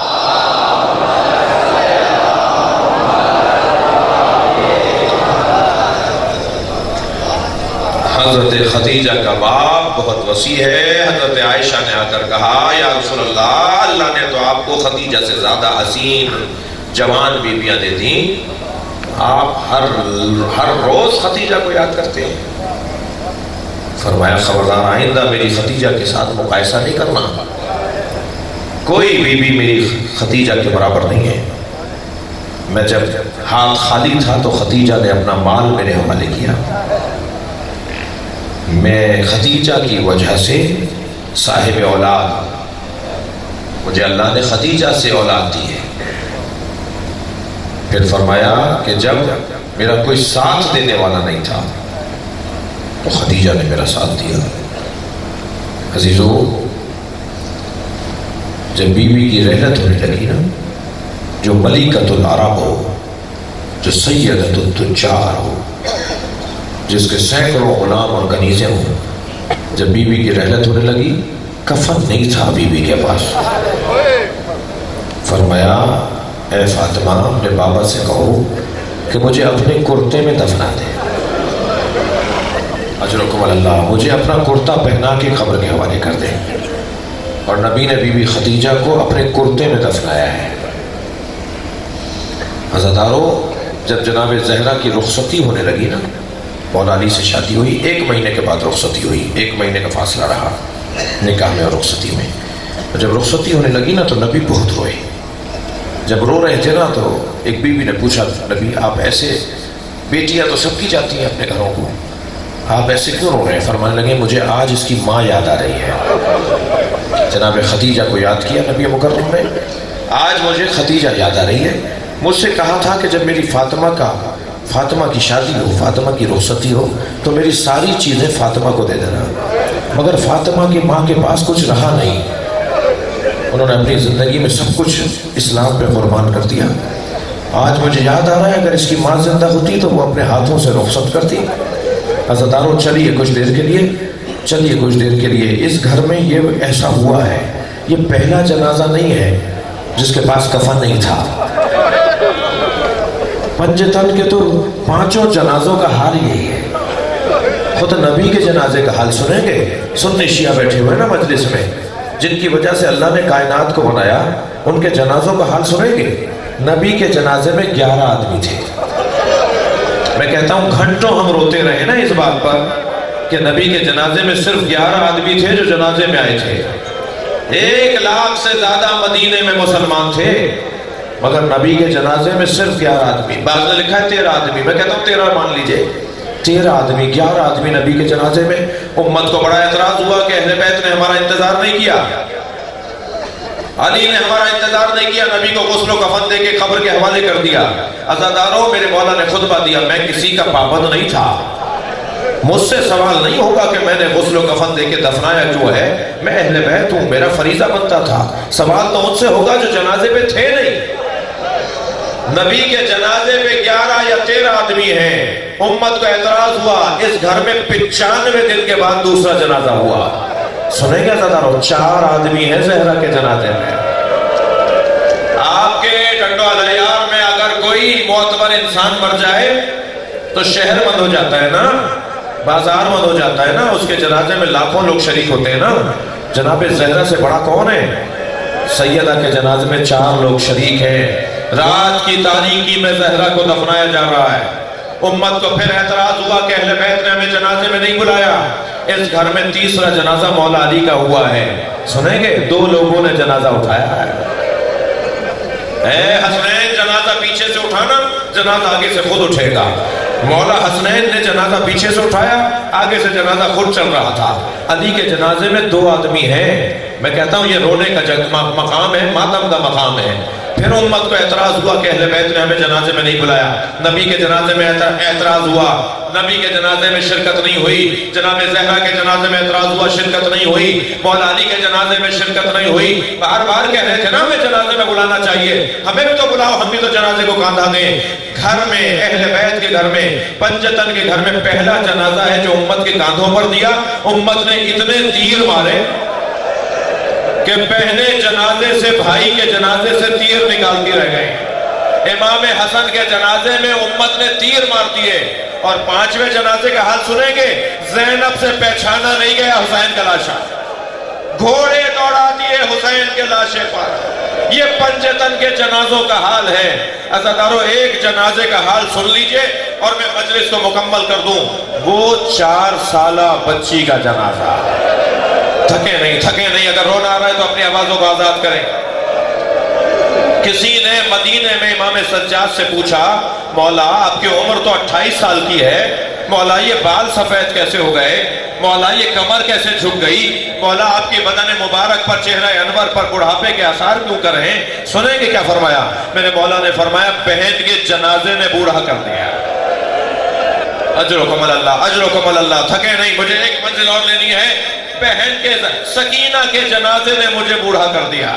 [SPEAKER 3] حضرت خدیجہ کا باب بہت وسیع ہے۔ حضرت عائشہ نے آ کر کہا یا رسول اللہ، اللہ نے تو آپ کو خدیجہ سے زیادہ حسین جوان بیویاں دے دیں، آپ ہر روز خدیجہ کو یاد کرتے ہیں۔ فرمایا خبردار آئندہ میری خدیجہ کے ساتھ مقایسہ نہیں کرنا، کوئی بیوی میری خدیجہ کے برابر نہیں ہے۔ میں جب ہاتھ خالی تھا تو خدیجہ نے اپنا مال میرے حوالے کیا، میں خدیجہ کی وجہ سے صاحب اولاد، مجھے اللہ نے خدیجہ سے اولاد دی ہے۔ پھر فرمایا کہ جب میرا کوئی ساتھ دینے والا نہیں تھا تو خدیجہ نے میرا ساتھ دیا۔ عزیزو، جب بیوی کی رحلت ہونے لگی نا، جو ملکۃ العرب ہو، جو سیدۃ التجار ہو، جس کے سینکڑوں غلام اور کنیزیں ہوں. جب بی بی کی رحلت ہونے لگی کفن نہیں تھا بی بی کے پاس. فرمایا اے فاطمہ اپنے بابا سے کہو کہ مجھے اپنے کرتے میں دفنا دے. اجرکم اللہ، مجھے اپنا کرتا پہنا کے قبر کے حوالے کر دیں. اور نبی نے بی بی خدیجہ کو اپنے کرتے میں دفنایا ہے. عزادارو، جب جناب زہرا کی رخصتی ہونے لگی نا، مولا علی سے شادی ہوئی، 1 مہینے کے بعد رخصتی ہوئی، 1 مہینے کا فاصلہ رہا نکاح میں اور رخصتی میں. جب رخصتی ہونے لگی نا تو نبی بہت روئے. جب رو رہے تھے نا تو ایک بیوی نے پوچھا نبی آپ ایسے، بیٹیاں تو سب کی جاتی ہیں اپنے گھروں کو، آپ ایسے کیوں رو رہے ہیں؟ فرمانے لگے مجھے آج اس کی ماں یاد آ رہی ہے. جناب خدیجہ کو یاد کیا نبی مکرم نے، آج مجھے خدیجہ یاد آ رہی ہے. مجھ سے کہا تھا کہ جب میری فاطمہ کی شادی ہو، فاطمہ کی رخصتی ہو تو میری ساری چیزیں فاطمہ کو دے دینا. مگر فاطمہ کی ماں کے پاس کچھ رہا نہیں، انہوں نے اپنی زندگی میں سب کچھ اسلام پہ قربان کر دیا. آج مجھے یاد آ رہا ہے اگر اس کی ماں زندہ ہوتی تو وہ اپنے ہاتھوں سے رخصت کرتی. عزادارو چلیے کچھ دیر کے لیے اس گھر میں یہ ایسا ہوا ہے، یہ پہلا جنازہ نہیں ہے جس کے پاس کفن نہیں تھا. پنجتن کے تو 5 جنازوں کا حال یہی ہے. خود نبی کے جنازے کا حال سنیں گے؟ سنی شیعہ بیٹھے ہوئے نا مجلس میں، جن کی وجہ سے اللہ نے کائنات کو بنایا، ان کے جنازوں کا حال سنیں گے؟ نبی کے جنازے میں 11 آدمی تھے. میں کہتا ہوں گھنٹوں ہم روتے رہے نا اس بات پر کہ نبی کے جنازے میں صرف 11 آدمی تھے جو جنازے میں آئے تھے. 1 لاکھ سے زیادہ مدینے میں مسلمان تھے، مگر نبی کے جنازے میں صرف 11 آدمی. بعض نے لکھا ہے 13 آدمی، میں کہتا ہوں 13 مان لیجئے. 13 آدمی، 11 آدمی نبی کے جنازے میں. امت کو بڑا اعتراض ہوا کہ اہل بیت نے ہمارا انتظار نہیں کیا، علی نے ہمارا انتظار نہیں کیا، نبی کو غسل و کفن دے کے قبر کے حوالے کر دیا. عزاداروں، میرے مولا نے خطبہ دیا، میں کسی کا پابند نہیں تھا. مجھ سے سوال نہیں ہوگا کہ میں نے غسل و کفن دے کے دفنایا کیوں ہے، میں اہل بیت ہوں، میرا فریضہ بنتا تھا. سوال تو ان سے ہوگا جو جنازے پہ تھے نہیں. نبی کے جنازے پہ 11 یا 13 آدمی ہیں. امت کو اعتراض ہوا، اس گھر میں 95 دن کے بعد دوسرا جنازہ ہوا. سنیں گے عزادارو، 4 آدمی ہیں زہرا کے جنازے میں. آپ کے ٹنڈو علیار میں اگر کوئی معتبر انسان مر جائے تو شہر بند ہو جاتا ہے نا، بازار بند ہو جاتا ہے نا، اس کے جنازے میں لاکھوں لوگ شریک ہوتے ہیں نا. جناب زہرا سے بڑا کون ہے؟ سیدہ کے جنازے میں 4 لوگ شریک ہیں. رات کی تاریکی میں زہرا کو دفنایا جا رہا ہے. امت کو پھر اعتراض ہوا کہ اہل بیت نے ہمیں جنازے میں نہیں بلایا. اس گھر میں تیسرا جنازہ مولا علی کا ہوا ہے. سنیں گے؟ 2 لوگوں نے جنازہ اٹھایا ہے. اے حسنین جنازہ پیچھے سے اٹھانا، جنازہ آگے سے خود اٹھے گا. مولا حسنین نے جنازہ پیچھے سے اٹھایا، آگے سے جنازہ خود چل رہا تھا. علی کے جنازے میں 2 آدمی ہیں. میں کہتا ہوں یہ رونے کا مقام ہے، ماتم کا مقام ہے. پھر امت کو اعتراض ہوا کہ اہل بیت نے ہمیں جنازے میں نہیں بلایا. نبی کے جنازے میں اعتراض ہوا، نبی کے جنازے میں شرکت نہیں ہوئی. جناب زہرا کے جنازے میں اعتراض ہوا، شرکت نہیں ہوئی. مولا علی کے جنازے میں شرکت نہیں ہوئی. بار بار کہہ رہے تھے نا ہمیں جنازے میں بلانا چاہیے، ہمیں بھی تو بلاؤ، ہم بھی تو جنازے کو کاندھا دیں. گھر میں اہل بیت کے گھر میں، پنجتن کے گھر میں پہلا جنازہ ہے جو امت کے کاندھوں پر دیا. امت نے اتنے تیر مارے کہ پہلے جنازے سے، بھائی کے جنازے سے تیر نکالتی رہ گئے. امام حسن کے جنازے میں امت نے تیر مار دیے. اور 5ویں جنازے کا حال سنیں گے؟ زینب سے پہچانا نہیں گیا حسین کا لاشا، گھوڑے دوڑا دیے حسین کے لاشے پر. یہ پنجتن کے جنازوں کا حال ہے. عزادارو، ایک جنازے کا حال سن لیجئے اور میں مجلس کو مکمل کر دوں. وہ 4 سالہ بچی کا جنازہ. تھکے نہیں. اگر رونا آ رہا ہے تو اپنی آوازوں کو آزاد کریں. کسی نے مدینے میں امام سجاد سے پوچھا، مولا آپ کی عمر تو 28 سال کی ہے، مولا یہ بال سفید کیسے ہو گئے، مولا یہ کمر کیسے جھک گئی، مولا آپ کی بدن مبارک پر، چہرہ انور پر بڑھاپے کے آثار کیوں کر رہے ہیں؟ سنیں گے کیا فرمایا؟ میرے مولا نے فرمایا بہن کے جنازے نے بوڑھا کر دیا. اجرکم اللہ، اجرکم اللہ. تھکے نہیں، مجھے ایک منزل اور لینی ہے. بہن کے سکینہ کے جنازے نے مجھے بوڑھا کر دیا.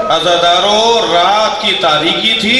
[SPEAKER 3] عزادارو، رات کی تاریکی تھی،